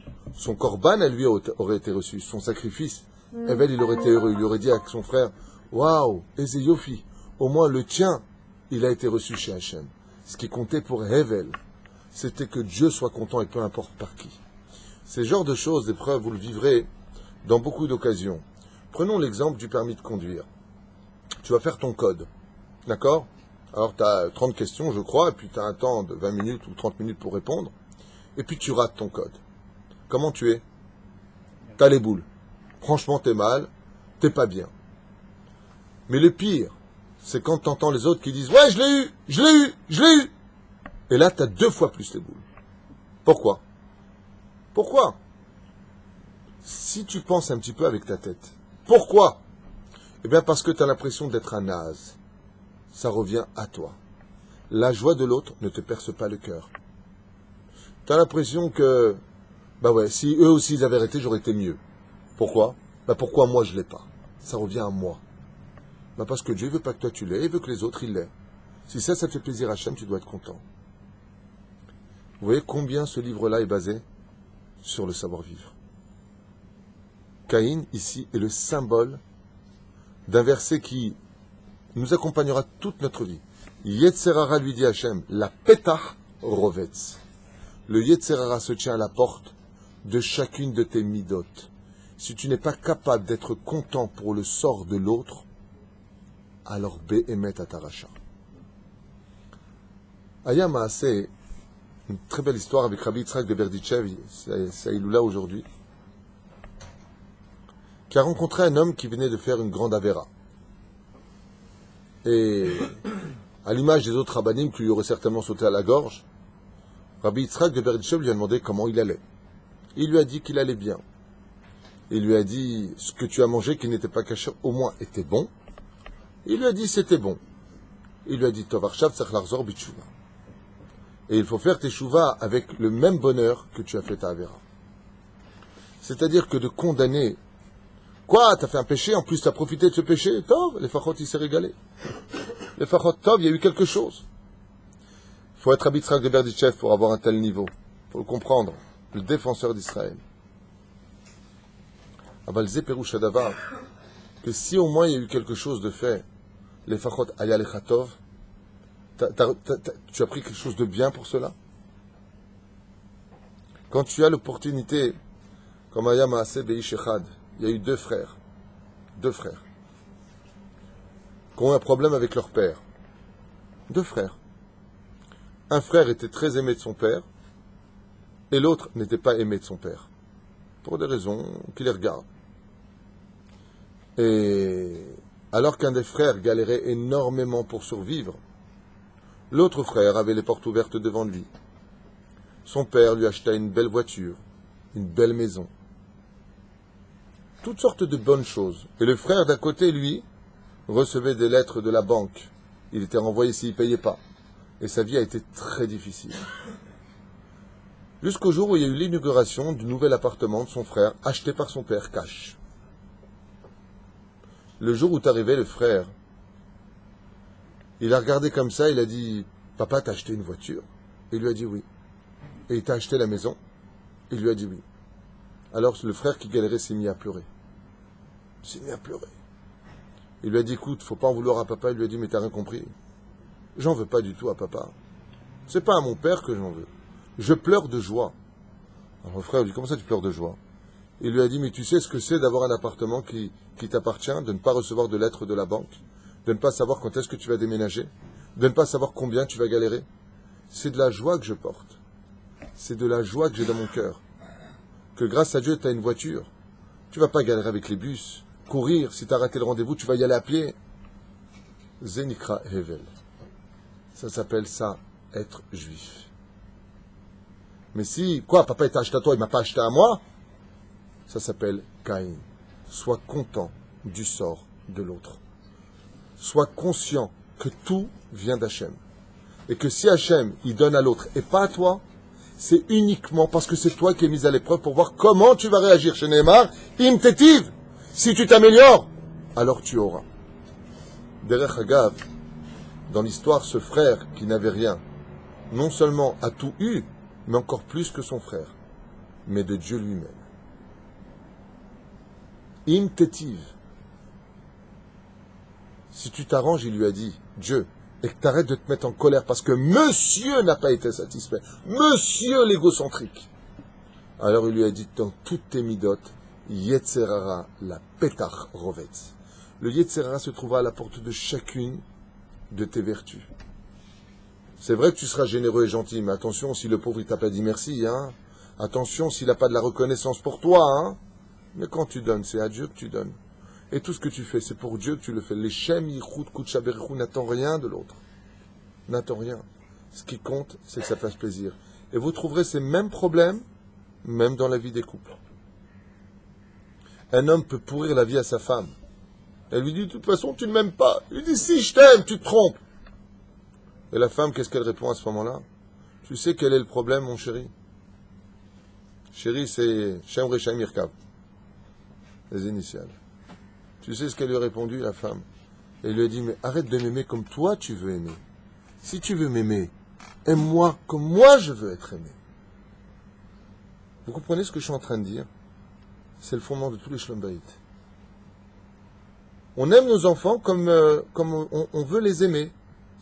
korban à lui aurait été reçu, son sacrifice, Evel, il aurait été heureux. Il lui aurait dit à son frère, waouh, Eze Yofi, au moins le tien, il a été reçu chez Hachem. Ce qui comptait pour Evel, c'était que Dieu soit content et peu importe par qui. Ces genres de choses, des preuves, vous le vivrez dans beaucoup d'occasions. Prenons l'exemple du permis de conduire. Tu vas faire ton code, d'accord? Alors tu as 30 questions, je crois, et puis tu as un temps de 20 minutes ou 30 minutes pour répondre, et puis tu rates ton code. Comment tu es? T'as les boules. Franchement, t'es mal, t'es pas bien. Mais le pire, c'est quand t'entends les autres qui disent « Ouais, je l'ai eu, je l'ai eu, je l'ai eu !» Et là, t'as 2 fois plus les boules. Pourquoi? Pourquoi? Si tu penses un petit peu avec ta tête. Pourquoi? Eh bien parce que tu as l'impression d'être un naze. Ça revient à toi. La joie de l'autre ne te perce pas le cœur. Tu as l'impression que, si eux aussi ils avaient arrêté, j'aurais été mieux. Pourquoi? Pourquoi moi je l'ai pas? Ça revient à moi. Parce que Dieu veut pas que toi tu l'aies, il veut que les autres ils l'aient. Si ça te fait plaisir à Hachem, tu dois être content. Vous voyez combien ce livre-là est basé sur le savoir-vivre. Caïn, ici, est le symbole d'un verset qui nous accompagnera toute notre vie. Yetzerara lui dit Hachem, la petach rovetz. Le Yetzerara se tient à la porte de chacune de tes midot. Si tu n'es pas capable d'être content pour le sort de l'autre, alors Be'emet ataracha. Aya Maaseh, une très belle histoire avec Rabbi Yitzhak de Berdichev, c'est Iloula aujourd'hui, qui a rencontré un homme qui venait de faire une grande avéra. Et à l'image des autres rabbanim qui lui auraient certainement sauté à la gorge, Rabbi Yitzhak de Berdichev lui a demandé comment il allait. Il lui a dit qu'il allait bien. Il lui a dit ce que tu as mangé qui n'était pas caché au moins était bon. Il lui a dit c'était bon. Il lui a dit Tovarshav Tsachlarzor Bitshuva. Et il faut faire tes chouvas avec le même bonheur que tu as fait ta avéra. C'est-à-dire que de condamner. Quoi, t'as fait un péché, en plus t'as profité de ce péché? Tov, les fachot, il s'est régalé. Les fachot, Tov, il y a eu quelque chose. Il faut être Rabbi Yitzhak de Berdichev pour avoir un tel niveau. Il faut le comprendre. Le défenseur d'Israël. Avalze Perouch Adavar, que si au moins il y a eu quelque chose de fait, les fachot Aya Lechatov, tu as pris quelque chose de bien pour cela? Quand tu as l'opportunité, comme Aya Maaseh Beish Echad, il y a eu 2 frères, qui ont un problème avec leur père. 2 frères. Un frère était très aimé de son père, et l'autre n'était pas aimé de son père, pour des raisons qui les regardent. Et alors qu'un des frères galérait énormément pour survivre, l'autre frère avait les portes ouvertes devant lui. Son père lui acheta une belle voiture, une belle maison, toutes sortes de bonnes choses. Et le frère d'à côté, lui, recevait des lettres de la banque. Il était renvoyé s'il ne payait pas. Et sa vie a été très difficile. Jusqu'au jour où il y a eu l'inauguration du nouvel appartement de son frère, acheté par son père cash. Le jour où t'es arrivé, le frère, il a regardé comme ça, il a dit, papa, t'as acheté une voiture? Il lui a dit oui. Et il t'a acheté la maison? Il lui a dit oui. Alors le frère qui galérait s'est mis à pleurer. Il s'est mis à pleurer. Il lui a dit, écoute, faut pas en vouloir à papa. Il lui a dit, mais t'as rien compris. J'en veux pas du tout à papa. C'est pas à mon père que j'en veux. Je pleure de joie. Alors le frère lui dit, comment ça tu pleures de joie? Il lui a dit, mais tu sais ce que c'est d'avoir un appartement qui t'appartient, de ne pas recevoir de lettres de la banque, de ne pas savoir quand est-ce que tu vas déménager, de ne pas savoir combien tu vas galérer. C'est de la joie que je porte. C'est de la joie que j'ai dans mon cœur. Que grâce à Dieu, tu as une voiture. Tu vas pas galérer avec les bus, courir. Si tu as raté le rendez-vous, tu vas y aller à pied. Zenikra Hevel. Ça s'appelle ça, être juif. Mais si, quoi, papa il t'a acheté à toi, il m'a pas acheté à moi? Ça s'appelle Caïn. Sois content du sort de l'autre. Sois conscient que tout vient d'Hachem. Et que si Hachem, il donne à l'autre et pas à toi, c'est uniquement parce que c'est toi qui es mis à l'épreuve pour voir comment tu vas réagir chez Neymar. Im tetiv. Si tu t'améliores, alors tu auras. Derech Hagav, dans l'histoire, ce frère qui n'avait rien, non seulement a tout eu, mais encore plus que son frère, mais de Dieu lui-même. Im tetiv. Si tu t'arranges, il lui a dit, Dieu, et que tu arrêtes de te mettre en colère parce que monsieur n'a pas été satisfait, monsieur l'égocentrique. Alors il lui a dit, dans toutes tes midotes, Yetzerara, la petach rovetz. Le Yetzerara se trouvera à la porte de chacune de tes vertus. C'est vrai que tu seras généreux et gentil, mais attention si le pauvre il t'a pas dit merci, hein. Attention s'il n'a pas de la reconnaissance pour toi, hein. Mais quand tu donnes, c'est à Dieu que tu donnes. Et tout ce que tu fais, c'est pour Dieu que tu le fais. Les Shem, Yichud, Kudsha Berichou, n'attend rien de l'autre. N'attend rien. Ce qui compte, c'est que ça fasse plaisir. Et vous trouverez ces mêmes problèmes, même dans la vie des couples. Un homme peut pourrir la vie à sa femme. Elle lui dit, de toute façon, tu ne m'aimes pas. Il lui dit, si je t'aime, tu te trompes. Et la femme, qu'est-ce qu'elle répond à ce moment-là? Tu sais quel est le problème, mon chéri? Chéri, c'est Shem Rechaim Irkav. Les initiales. Tu sais ce qu'elle lui a répondu, la femme? Elle lui a dit, mais arrête de m'aimer comme toi tu veux aimer. Si tu veux m'aimer, aime-moi comme moi je veux être aimé. Vous comprenez ce que je suis en train de dire? C'est le fondement de tous les Shlom Bayit. On aime nos enfants comme on veut les aimer.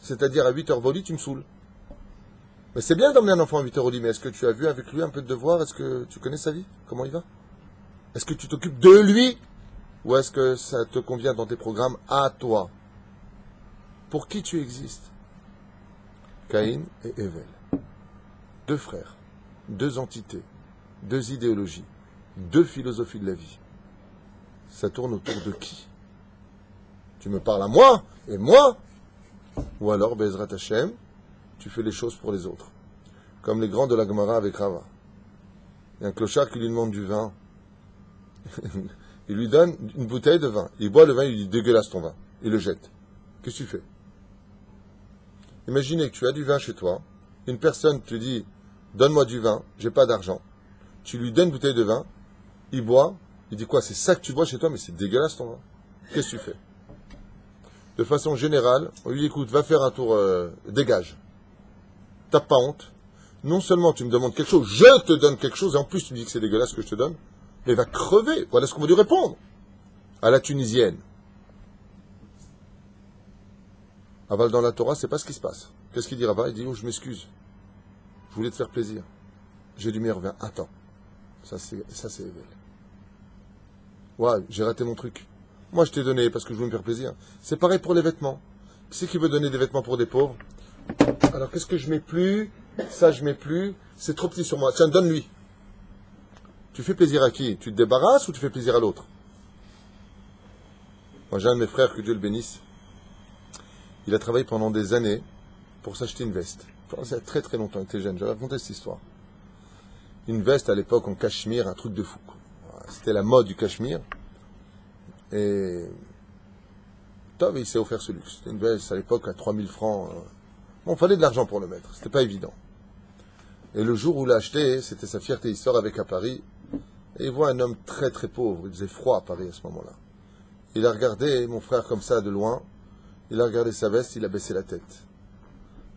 C'est-à-dire à 8h au lit, tu me saoules. Mais c'est bien d'emmener un enfant à 8h au lit, mais est-ce que tu as vu avec lui un peu de devoir? Est-ce que tu connais sa vie? Comment il va? Est-ce que tu t'occupes de lui? Ou est-ce que ça te convient dans tes programmes à toi? Pour qui tu existes? Caïn et Hevel. Deux frères, deux entités, deux idéologies, deux philosophies de la vie. Ça tourne autour de qui? Tu me parles à moi et moi? Ou alors, Bezrat Hashem, tu fais les choses pour les autres. Comme les grands de la Gemara avec Rava. Il y a un clochard qui lui demande du vin. Il lui donne une bouteille de vin. Il boit le vin, il lui dit dégueulasse ton vin. Il le jette. Qu'est-ce que tu fais? Imaginez que tu as du vin chez toi. Une personne te dit donne-moi du vin, j'ai pas d'argent. Tu lui donnes une bouteille de vin, il boit, il dit quoi? C'est ça que tu bois chez toi, mais c'est dégueulasse ton vin. Qu'est-ce que tu fais? De façon générale, on lui dit écoute, va faire un tour, dégage. T'as pas honte. Non seulement tu me demandes quelque chose, je te donne quelque chose, et en plus tu me dis que c'est dégueulasse ce que je te donne. Mais va crever. Voilà ce qu'on va lui répondre. À la tunisienne. Aval dans la Torah, c'est pas ce qui se passe. Qu'est-ce qu'il dit Rava? Il dit, oh, je m'excuse. Je voulais te faire plaisir. J'ai du meilleur vin. Attends. Ça, c'est Evel. Ouais, j'ai raté mon truc. Moi, je t'ai donné parce que je voulais me faire plaisir. C'est pareil pour les vêtements. Qui c'est qui veut donner des vêtements pour des pauvres? Alors, qu'est-ce que je mets plus? Ça, je mets plus. C'est trop petit sur moi. Tiens, donne-lui. Tu fais plaisir à qui? Tu te débarrasses ou tu fais plaisir à l'autre? Moi, j'ai un de mes frères, que Dieu le bénisse. Il a travaillé pendant des années pour s'acheter une veste. Ça très très longtemps, il était jeune. J'avais raconté cette histoire. Une veste à l'époque en cachemire, un truc de fou. C'était la mode du cachemire. Et Tov, il s'est offert ce luxe. C'était une veste à l'époque à 3000 francs. Bon, il fallait de l'argent pour le mettre. C'était pas évident. Et le jour où il l'a acheté, c'était sa fierté. Il sort avec à Paris. Et il voit un homme très très pauvre. Il faisait froid à Paris à ce moment-là. il a regardé mon frère comme ça de loin, il a regardé sa veste, il a baissé la tête.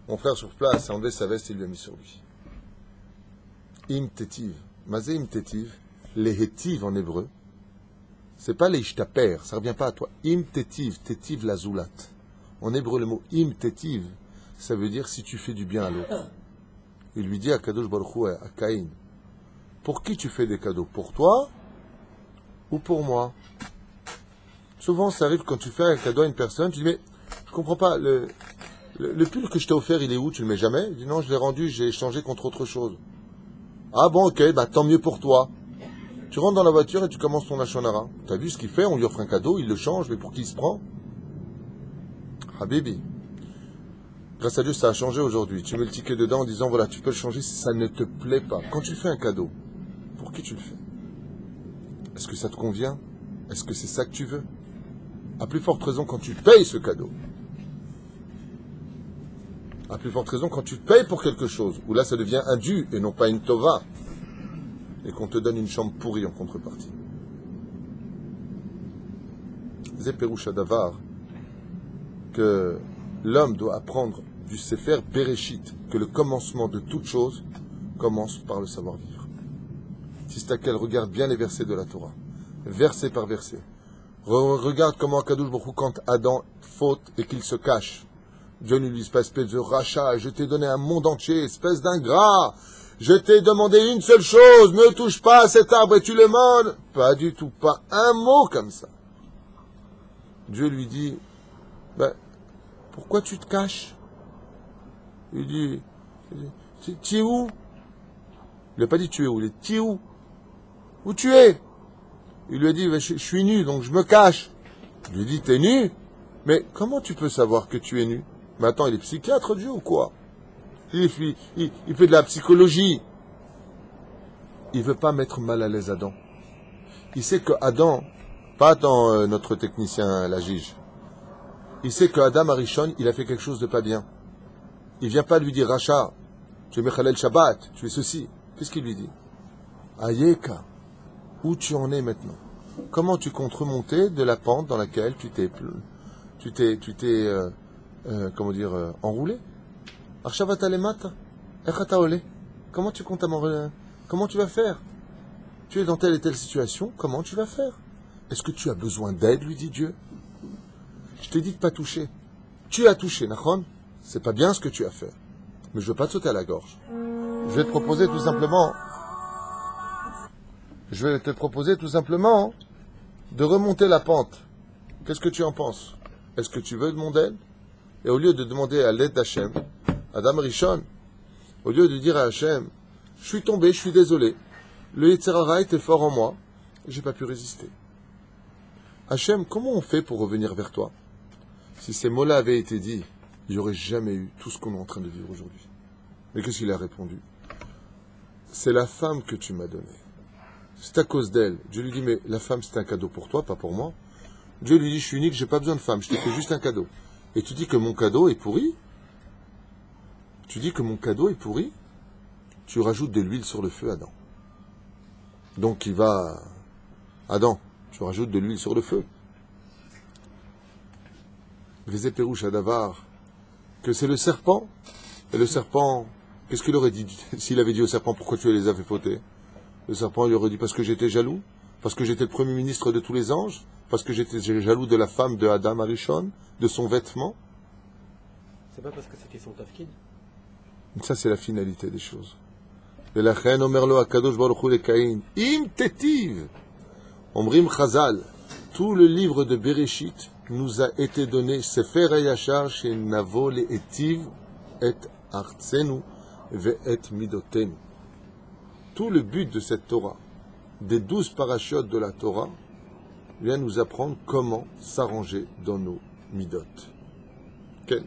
Mon frère sur place a enlevé sa veste et il lui a mis sur lui. Im tetiv. Mazé im tetiv, les hétiv en hébreu, c'est pas les ishtaper, ça revient pas à toi. Im tetiv, tetiv la zoulat. En hébreu, le mot im tetiv, ça veut dire si tu fais du bien à l'autre. Il lui dit à Kadosh Baruch Hu, à Caïn, pour qui tu fais des cadeaux? Pour toi ou pour moi? Souvent, ça arrive quand tu fais un cadeau à une personne, tu dis, mais je comprends pas, le pull que je t'ai offert, il est où? Tu le mets jamais? Il dit, non, je l'ai rendu, j'ai échangé contre autre chose. Ah bon, ok, bah tant mieux pour toi. Tu rentres dans la voiture et tu commences ton Lachonara. T'as vu ce qu'il fait? On lui offre un cadeau, il le change, mais pour qui il se prend? Habibi. Grâce à Dieu, ça a changé aujourd'hui. Tu mets le ticket dedans en disant, voilà, tu peux le changer si ça ne te plaît pas. Quand tu fais un cadeau, pour qui tu le fais? Est-ce que ça te convient? Est-ce que c'est ça que tu veux? À plus forte raison quand tu payes ce cadeau. À plus forte raison quand tu payes pour quelque chose, où là ça devient un dû et non pas une tova, et qu'on te donne une chambre pourrie en contrepartie. Zéperoucha Davar, que l'homme doit apprendre du Sefer Bereshit, que le commencement de toute chose commence par le savoir-vivre. Tistakel regarde bien les versets de la Torah, verset par verset. Regarde comment Akadosh Baruch Hu, quand Adam faute et qu'il se cache, Dieu ne lui dit pas espèce de rachat, je t'ai donné un monde entier, espèce d'ingrat, je t'ai demandé une seule chose, ne touche pas à cet arbre et tu le manges. Pas du tout, pas un mot comme ça. Dieu lui dit, ben, pourquoi tu te caches? Il dit, tu es où? Il n'a pas dit tu es où, il dit tu es où? Où tu es? Il lui a dit, ben, je suis nu, donc je me cache. Il lui dit, t'es nu? Mais comment tu peux savoir que tu es nu? Mais attends, il est psychiatre, Dieu, ou quoi? Il fait de la psychologie. Il veut pas mettre mal à l'aise Adam. Il sait que Adam, pas dans notre technicien, la Gige, il sait que Adam Arishon, il a fait quelque chose de pas bien. Il vient pas lui dire, Racha, tu es Mechalel Shabbat, tu es ceci. Qu'est-ce qu'il lui dit? Ayeka, où tu en es maintenant? Comment tu comptes remonter de la pente dans laquelle tu t'es enroulé? Comment tu comptes comment tu vas faire? Tu es dans telle et telle situation, comment tu vas faire? Est-ce que tu as besoin d'aide, lui dit Dieu? Je t'ai dit de ne pas toucher. Tu as touché, Nachon? C'est pas bien ce que tu as fait. Mais je veux pas te sauter à la gorge. Je vais te proposer tout simplement de remonter la pente. Qu'est-ce que tu en penses? Est-ce que tu veux demander aide? Et au lieu de demander à l'aide d'Hachem, Adam Rishon, au lieu de dire à Hachem, je suis tombé, je suis désolé, le Yetzer Hara était fort en moi, et j'ai pas pu résister. Hachem, comment on fait pour revenir vers toi? Si ces mots-là avaient été dits, il n'y aurait jamais eu tout ce qu'on est en train de vivre aujourd'hui. Mais qu'est-ce qu'il a répondu? C'est la femme que tu m'as donnée. C'est à cause d'elle. Dieu lui dit, mais la femme c'est un cadeau pour toi, pas pour moi. Dieu lui dit, je suis unique, j'ai pas besoin de femme, je t'ai fait juste un cadeau. Et tu dis que mon cadeau est pourri? Tu dis que mon cadeau est pourri? Tu rajoutes de l'huile sur le feu, Adam. Donc il va... Adam, tu rajoutes de l'huile sur le feu. Vezé Pérouche à Davar, que c'est le serpent. Et le serpent, qu'est-ce qu'il aurait dit s'il avait dit au serpent, pourquoi tu les as fait fauter? Le serpent lui aurait dit, parce que j'étais jaloux, parce que j'étais le premier ministre de tous les anges, parce que j'étais jaloux de la femme de Adam Arishon, de son vêtement. C'est pas parce que c'était son tafkid? Ça, c'est la finalité des choses. Velachen omerlo akadosh baruch hu le Caïn, im tetiv, omrim chazal, tout le livre de Bereshit nous a été donné, sefer hayashar chez navo le etiv et artsenu ve et midotenu. Tout le but de cette Torah, des 12 parachiotes de la Torah, vient nous apprendre comment s'arranger dans nos midot. Quel?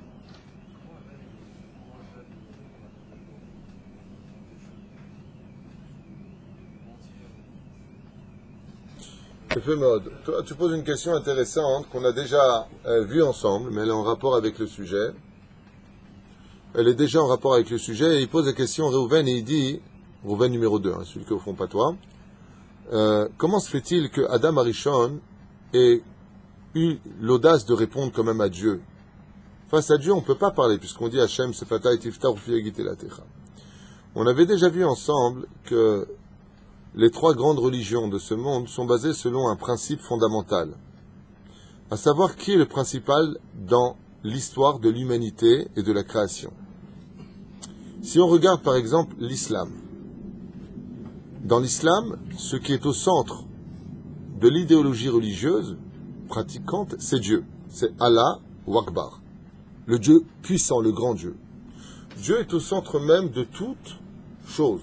Toi, tu poses une question intéressante qu'on a déjà vue ensemble, mais elle est en rapport avec le sujet. Elle est déjà en rapport avec le sujet, et il pose la question à Réhouven, et il dit, Réhouven numéro 2, celui qui est au fond pas toi, comment se fait-il que Adam Arishon ait eu l'audace de répondre quand même à Dieu. Face à Dieu, on ne peut pas parler, puisqu'on dit Hachem, Sefata et Tiftar, la Techa. On avait déjà vu ensemble que les trois grandes religions de ce monde sont basées selon un principe fondamental, à savoir qui est le principal dans l'histoire de l'humanité et de la création. Si on regarde par exemple l'islam, dans l'islam, ce qui est au centre de l'idéologie religieuse pratiquante, c'est Dieu. C'est Allah ou Akbar. Le Dieu puissant, le grand Dieu. Dieu est au centre même de toute chose.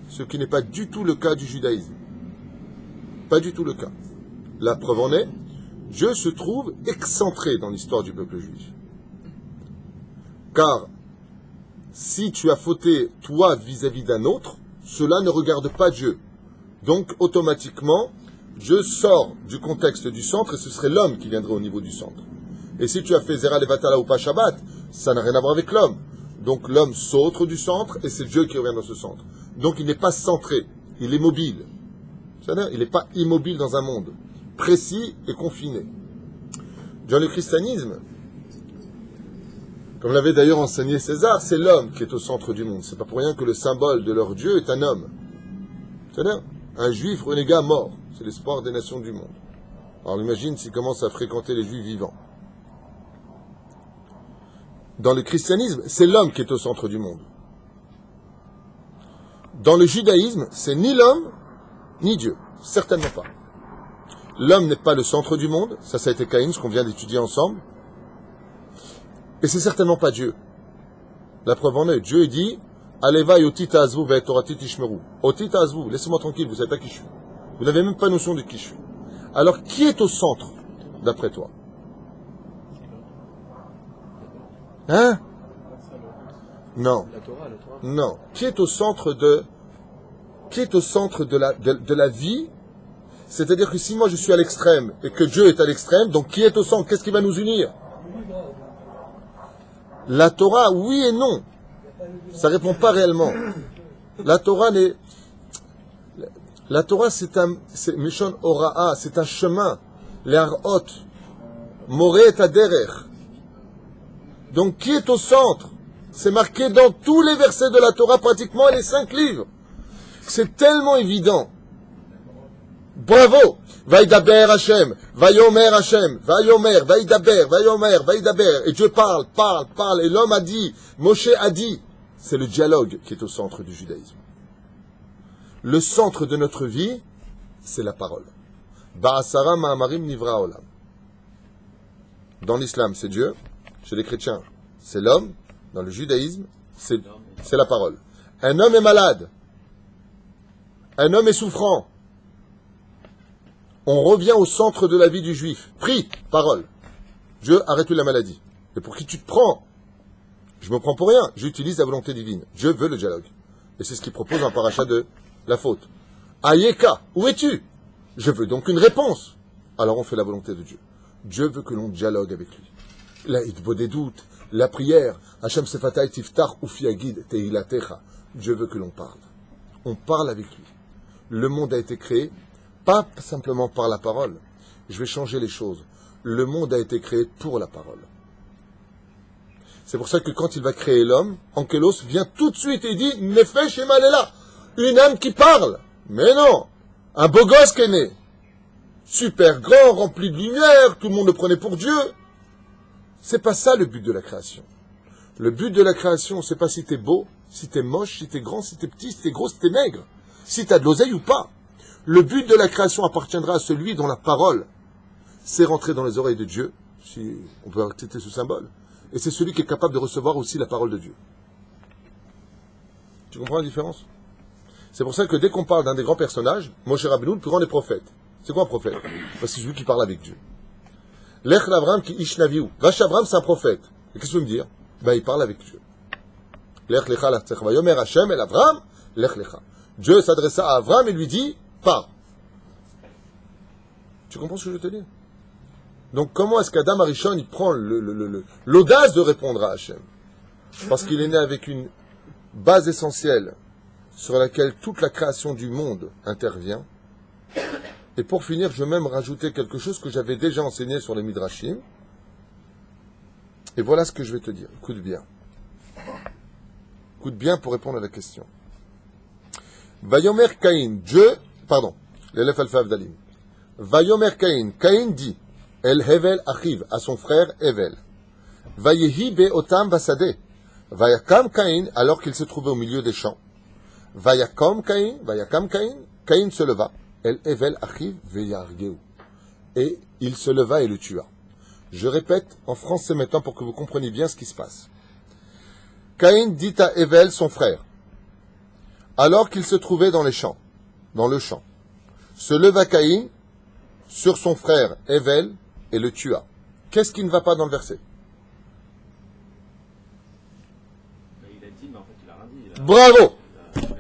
Ce qui n'est pas du tout le cas du judaïsme. Pas du tout le cas. La preuve en est, Dieu se trouve excentré dans l'histoire du peuple juif. Car si tu as fauté, toi, vis-à-vis d'un autre, cela ne regarde pas Dieu. Donc, automatiquement, Dieu sort du contexte du centre et ce serait l'homme qui viendrait au niveau du centre. Et si tu as fait Zera Levatala ou pas Shabbat, ça n'a rien à voir avec l'homme. Donc, l'homme saute du centre et c'est Dieu qui revient dans ce centre. Donc, il n'est pas centré, il est mobile. C'est-à-dire, il n'est pas immobile dans un monde précis et confiné. Dans le christianisme, comme l'avait d'ailleurs enseigné César, c'est l'homme qui est au centre du monde. C'est pas pour rien que le symbole de leur Dieu est un homme. C'est-à-dire, un juif renégat mort. C'est l'espoir des nations du monde. Alors imagine s'il commence à fréquenter les juifs vivants. Dans le christianisme, c'est l'homme qui est au centre du monde. Dans le judaïsme, c'est ni l'homme, ni Dieu. Certainement pas. L'homme n'est pas le centre du monde. Ça a été Caïn, ce qu'on vient d'étudier ensemble. Et c'est certainement pas Dieu. La preuve en est, Dieu dit Aleva yotita azvu ve torati tishmeru. Otita azvu, laissez-moi tranquille, vous savez pas qui je suis. Vous n'avez même pas notion de qui je suis. Alors, qui est au centre, d'après toi? Hein? Non. La Torah. Non. Qui est au centre de la vie? C'est-à-dire que si moi je suis à l'extrême et que Dieu est à l'extrême, donc qui est au centre? Qu'est-ce qui va nous unir? La Torah, oui et non. Ça répond pas réellement. La Torah, c'est Mishon Hora'a, c'est un chemin. Les Harot, Moré et Aderer. Donc, qui est au centre? C'est marqué dans tous les versets de la Torah, pratiquement, et les 5 livres. C'est tellement évident. Bravo! Vaïdaber Hachem, Vaïomer Hachem, Vaïomer, Vaïdaber, Vaïomer, Vaïdaber. Et Dieu parle. Et l'homme a dit, Moshe a dit. C'est le dialogue qui est au centre du judaïsme. Le centre de notre vie, c'est la parole. Ba'asara ma'amarim nivra olam. Dans l'islam, c'est Dieu. Chez les chrétiens, c'est l'homme. Dans le judaïsme, c'est la parole. Un homme est malade. Un homme est souffrant. On revient au centre de la vie du juif. Prie, parole. Dieu, arrête-lui la maladie. Et pour qui tu te prends? Je me prends pour rien. J'utilise la volonté divine. Dieu veut le dialogue. Et c'est ce qu'il propose en paracha de la faute. Ayeka, où es-tu? Je veux donc une réponse. Alors on fait la volonté de Dieu. Dieu veut que l'on dialogue avec lui. La hitbo des doutes, la prière. Hashem sefatay tiftar ufiagid teilatecha. Dieu veut que l'on parle. On parle avec lui. Le monde a été créé pas simplement par la parole. Je vais changer les choses. Le monde a été créé pour la parole. C'est pour ça que quand il va créer l'homme, Ankelos vient tout de suite et dit Nefesh Emalela, une âme qui parle. Mais non, un beau gosse qui est né. Super grand, rempli de lumière, tout le monde le prenait pour Dieu. C'est pas ça le but de la création. Le but de la création, c'est pas si t'es beau, si t'es moche, si t'es grand, si t'es petit, si t'es gros, si t'es maigre, si t'as de l'oseille ou pas. Le but de la création appartiendra à celui dont la parole s'est rentrée dans les oreilles de Dieu, si on peut accepter ce symbole, et c'est celui qui est capable de recevoir aussi la parole de Dieu. Tu comprends la différence? C'est pour ça que dès qu'on parle d'un des grands personnages, Moshe Rabbeinu, le plus grand des prophètes, c'est quoi un prophète? C'est celui qui parle avec Dieu. Lech l'Avram qui ishnaviu. Vache Avram, c'est un prophète. Et qu'est-ce que tu veux me dire? Ben, il parle avec Dieu. Lech lecha l'Artzecha. Vayomer Hashem el Avram, lech lecha. Dieu s'adressa à Avram et lui dit, pars. Tu comprends ce que je te dis? Donc, comment est-ce qu'Adam Arishon, il prend l'audace de répondre à Hachem? Parce qu'il est né avec une base essentielle sur laquelle toute la création du monde intervient. Et pour finir, je vais même rajouter quelque chose que j'avais déjà enseigné sur les Midrashim. Et voilà ce que je vais te dire. Écoute bien. Écoute bien pour répondre à la question. Vayomer Caïn, l'élève alpha Avdalim. Vayomer Caïn, Caïn dit, El Hevel Achiv, à son frère Hevel. Vayehi be'otam basade. Vayakam Caïn, alors qu'il se trouvait au milieu des champs. Vayakam Caïn, Caïn se leva. El Hevel Achiv veyargeu. Et il se leva et le tua. Je répète en français maintenant pour que vous compreniez bien ce qui se passe. Caïn dit à Hevel, son frère, alors qu'il se trouvait dans le champ, se leva Caïn sur son frère Hevel et le tua. Qu'est-ce qui ne va pas dans le verset? Il a dit, mais en fait, il a rien dit. Bravo!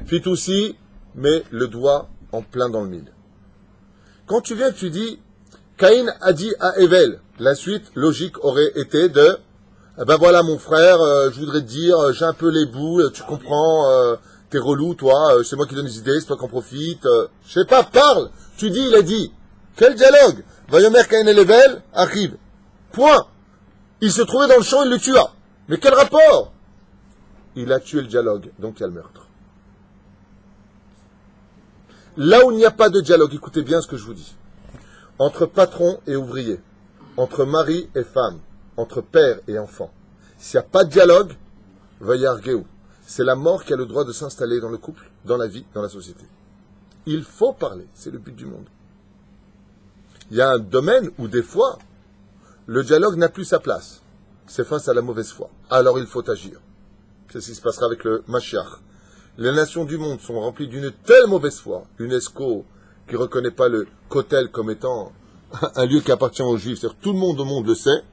Fitoussi met le doigt en plein dans le mille. Quand tu viens, tu dis, Caïn a dit à Hevel, la suite logique aurait été de, ben voilà mon frère, je voudrais te dire, j'ai un peu les boules, tu comprends, t'es relou toi, c'est moi qui donne les idées, c'est toi qui en profites, je sais pas, parle! Tu dis, il a dit. Quel dialogue? Vayomer Caïn et Hevel arrive. Point. Il se trouvait dans le champ, il le tua. Mais quel rapport? Il a tué le dialogue, donc il y a le meurtre. Là où il n'y a pas de dialogue, écoutez bien ce que je vous dis. Entre patron et ouvrier, entre mari et femme, entre père et enfant. S'il n'y a pas de dialogue, vayargeu. C'est la mort qui a le droit de s'installer dans le couple, dans la vie, dans la société. Il faut parler, c'est le but du monde. Il y a un domaine où des fois, le dialogue n'a plus sa place. C'est face à la mauvaise foi. Alors il faut agir. C'est ce qui se passera avec le Mashiach. Les nations du monde sont remplies d'une telle mauvaise foi. UNESCO, qui ne reconnaît pas le Kotel comme étant un lieu qui appartient aux Juifs. C'est-à-dire tout le monde au monde le sait.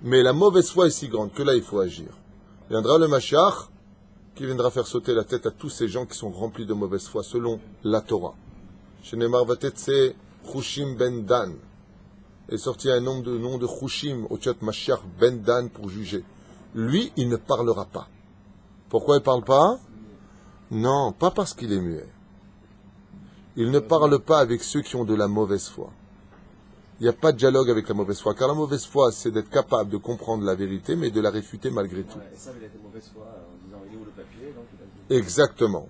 Mais la mauvaise foi est si grande que là, il faut agir. Viendra le Mashiach, qui viendra faire sauter la tête à tous ces gens qui sont remplis de mauvaise foi, selon la Torah. Chez Neymar Vatetse, Chushim ben Dan. Est sorti un nom de Chushim, au Tchot Mashiach ben Dan, pour juger. Lui, il ne parlera pas. Pourquoi il ne parle pas? Non, pas parce qu'il est muet. Il ne parle pas avec ceux qui ont de la mauvaise foi. Il n'y a pas de dialogue avec la mauvaise foi, car la mauvaise foi, c'est d'être capable de comprendre la vérité, mais de la réfuter malgré tout. Ouais, et ça, il a été mauvaise foi en disant, il est où le papier, donc il a dit... Exactement.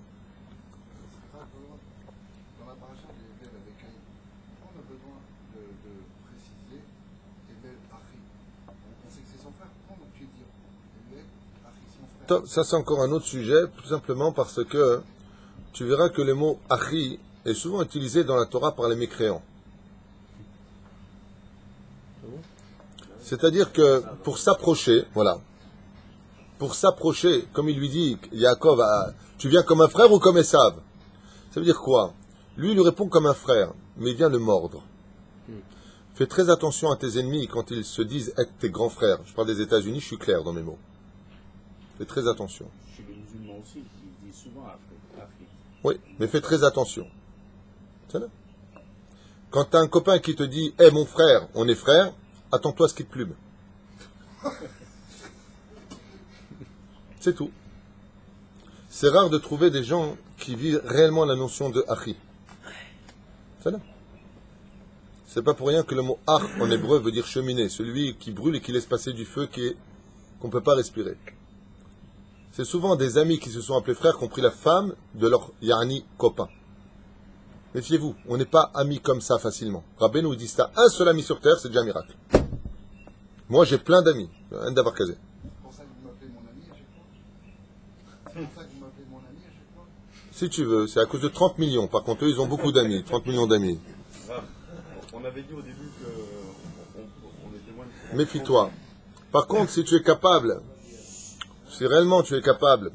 Dans la paracha de Hevel avec Caïn, on a besoin de préciser Hevel Achi. On sait que c'est son frère. Pourquoi on peut dire Hevel Achi, son frère? Top, ça c'est encore un autre sujet, tout simplement parce que tu verras que le mot Achi est souvent utilisé dans la Torah par les mécréants. C'est-à-dire que pour s'approcher, voilà, pour s'approcher, comme il lui dit, Yaakov, tu viens comme un frère ou comme Esav? Ça veut dire quoi? Lui, il lui répond comme un frère, mais il vient le mordre. Fais très attention à tes ennemis quand ils se disent être tes grands frères. Je parle des États-Unis, je suis clair dans mes mots. Fais très attention. Chez les musulmans aussi, ils disent souvent Afrique. Oui, mais fais très attention. C'est là. Quand tu as un copain qui te dit « Hé mon frère, on est frères », attends-toi à ce qu'il te plume. C'est tout. C'est rare de trouver des gens qui vivent réellement la notion de Achi. C'est là. C'est pas pour rien que le mot Ach en hébreu veut dire cheminée, celui qui brûle et qui laisse passer du feu qu'on ne peut pas respirer. C'est souvent des amis qui se sont appelés frères qui ont pris la femme de leur Yarni copain. Méfiez-vous, on n'est pas amis comme ça facilement. Rabbeinu dit ça, un seul ami sur terre, c'est déjà un miracle. Moi j'ai plein d'amis, un d'avoir casé. C'est pour ça que vous m'appelez mon ami à chaque fois. C'est pour ça que vous m'appelez mon ami à chaque fois. Si tu veux, c'est à cause de 30 millions. Par contre, eux, ils ont beaucoup d'amis, 30 millions d'amis. On avait dit au début qu'on était moins de... Méfie-toi. Par contre, si tu es capable, si réellement tu es capable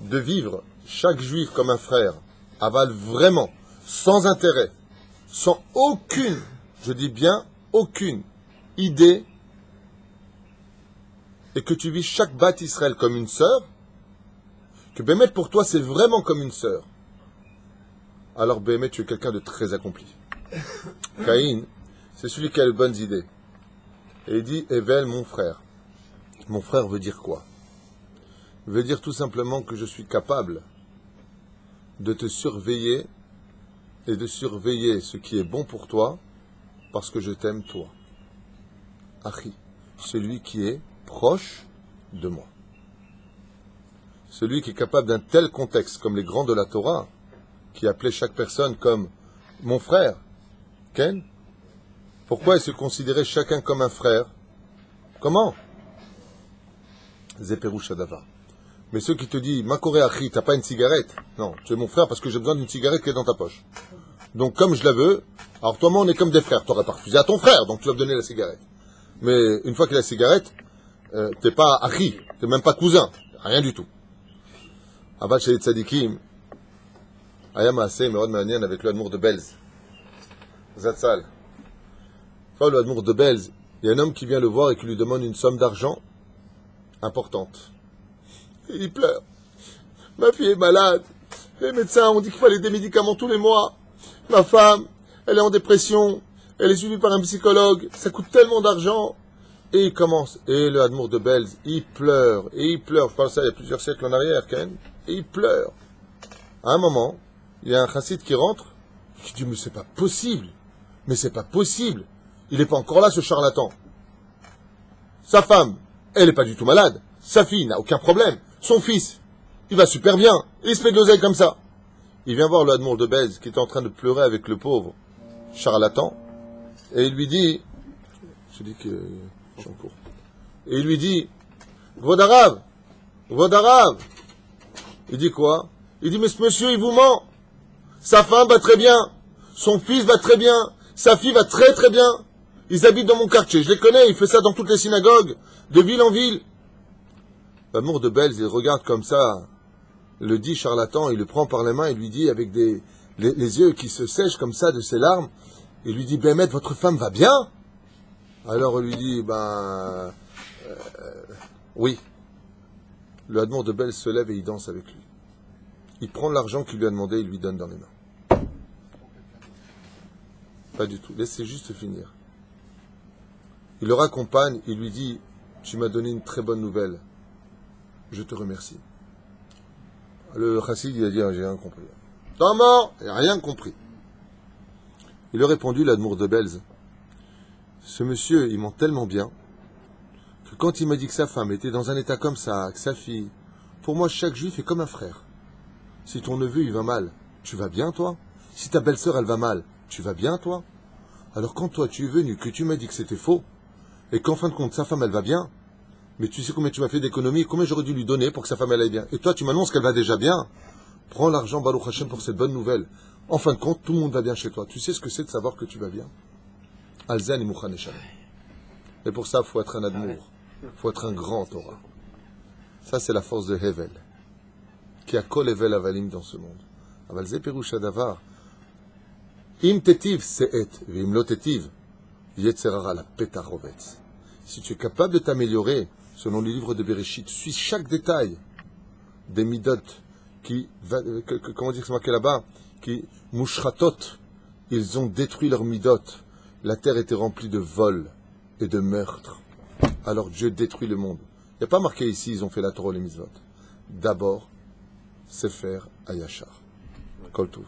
de vivre chaque juif comme un frère, avale vraiment, sans intérêt, sans aucune, je dis bien aucune idée, et que tu vis chaque Bat Israël comme une sœur, que Bémet pour toi c'est vraiment comme une sœur, alors Bémet tu es quelqu'un de très accompli. Caïn, c'est celui qui a les bonnes idées. Et il dit, Hevel, mon frère. Mon frère veut dire quoi? Veut dire tout simplement que je suis capable de te surveiller et de surveiller ce qui est bon pour toi, parce que je t'aime toi. Achi, celui qui est proche de moi. Celui qui est capable d'un tel contexte, comme les grands de la Torah, qui appelaient chaque personne comme mon frère. Ken? Pourquoi ils se considéraient chacun comme un frère? Comment? Zeperouch Adava. Mais ceux qui te disent, Makore Achi, t'as pas une cigarette? Non, tu es mon frère parce que j'ai besoin d'une cigarette qui est dans ta poche. Donc comme je la veux, alors toi, moi, on est comme des frères. T'aurais pas refusé à ton frère, donc tu vas me donner la cigarette. Mais une fois qu'il a la cigarette, t'es pas Achi, t'es même pas cousin, rien du tout. Aval Sheli Tzadikim, Ayam Aseh Meod Ma'anien avec le Admour de Belz. Zatzal. Enfin, le Admour de Belz, il y a un homme qui vient le voir et qui lui demande une somme d'argent importante. Et il pleure. Ma fille est malade. Les médecins ont dit qu'il fallait des médicaments tous les mois. Ma femme, elle est en dépression. Elle est suivie par un psychologue. Ça coûte tellement d'argent. Et il commence. Et le Admour de Belz, il pleure. Et il pleure. Je parle de ça il y a plusieurs siècles en arrière, Ken. Et il pleure. À un moment, il y a un chassid qui rentre. Qui dit, mais c'est pas possible. Mais c'est pas possible. Il n'est pas encore là, ce charlatan. Sa femme, elle n'est pas du tout malade. Sa fille n'a aucun problème. Son fils, il va super bien. Il se fait de l'oseille comme ça. Il vient voir le Admour de Belz qui était en train de pleurer avec le pauvre charlatan. Et il lui dit, je dis que je suis en cours. Et il lui dit, Vodarav. Il dit quoi? Il dit, mais ce monsieur, il vous ment. Sa femme va très bien. Son fils va très bien. Sa fille va très très bien. Ils habitent dans mon quartier. Je les connais. Il fait ça dans toutes les synagogues. De ville en ville. L'Admour de Belz, il regarde comme ça, le dit charlatan, il le prend par les mains, il lui dit avec les yeux qui se sèchent comme ça de ses larmes, il lui dit, Bémet, votre femme va bien? Alors il lui dit, oui. Le Admour de Belz se lève et il danse avec lui. Il prend l'argent qu'il lui a demandé, il lui donne dans les mains. Pas du tout, laissez juste finir. Il le raccompagne, il lui dit, tu m'as donné une très bonne nouvelle. Je te remercie. Le chassid, il a dit, j'ai rien compris. T'es mort, il n'a rien compris. Il a répondu, l'Admour de Belz, ce monsieur, il ment tellement bien, que quand il m'a dit que sa femme était dans un état comme ça, que sa fille, pour moi, chaque juif est comme un frère. Si ton neveu, il va mal, tu vas bien, toi? Si ta belle-sœur, elle va mal, tu vas bien, toi? Alors quand toi, tu es venu, que tu m'as dit que c'était faux, et qu'en fin de compte, sa femme, elle va bien, mais tu sais combien tu m'as fait d'économies, combien j'aurais dû lui donner pour que sa femme elle aille bien. Et toi, tu m'annonces qu'elle va déjà bien. Prends l'argent, Baruch Hashem, pour cette bonne nouvelle. En fin de compte, tout le monde va bien chez toi. Tu sais ce que c'est de savoir que tu vas bien? Alzan et Mouchan et Shalom. Et pour ça, il faut être un admour. Il faut être un grand Torah. Ça, c'est la force de Hevel. Qui a kol Hevel avalim dans ce monde. Aval ze perush hadavar. Im tetiv se'et, v'im lo tetiv, yetzerara la petarovetz. Si tu es capable de t'améliorer, selon les livres de Bereshit, suis chaque détail des midot qui, comment dire, c'est marqué là-bas, qui, mouchratot, ils ont détruit leurs midot. La terre était remplie de vols et de meurtres. Alors Dieu détruit le monde. Il n'y a pas marqué ici, ils ont fait la Torah les mitzvot. D'abord, Sefer Hayashar. Kol Tov.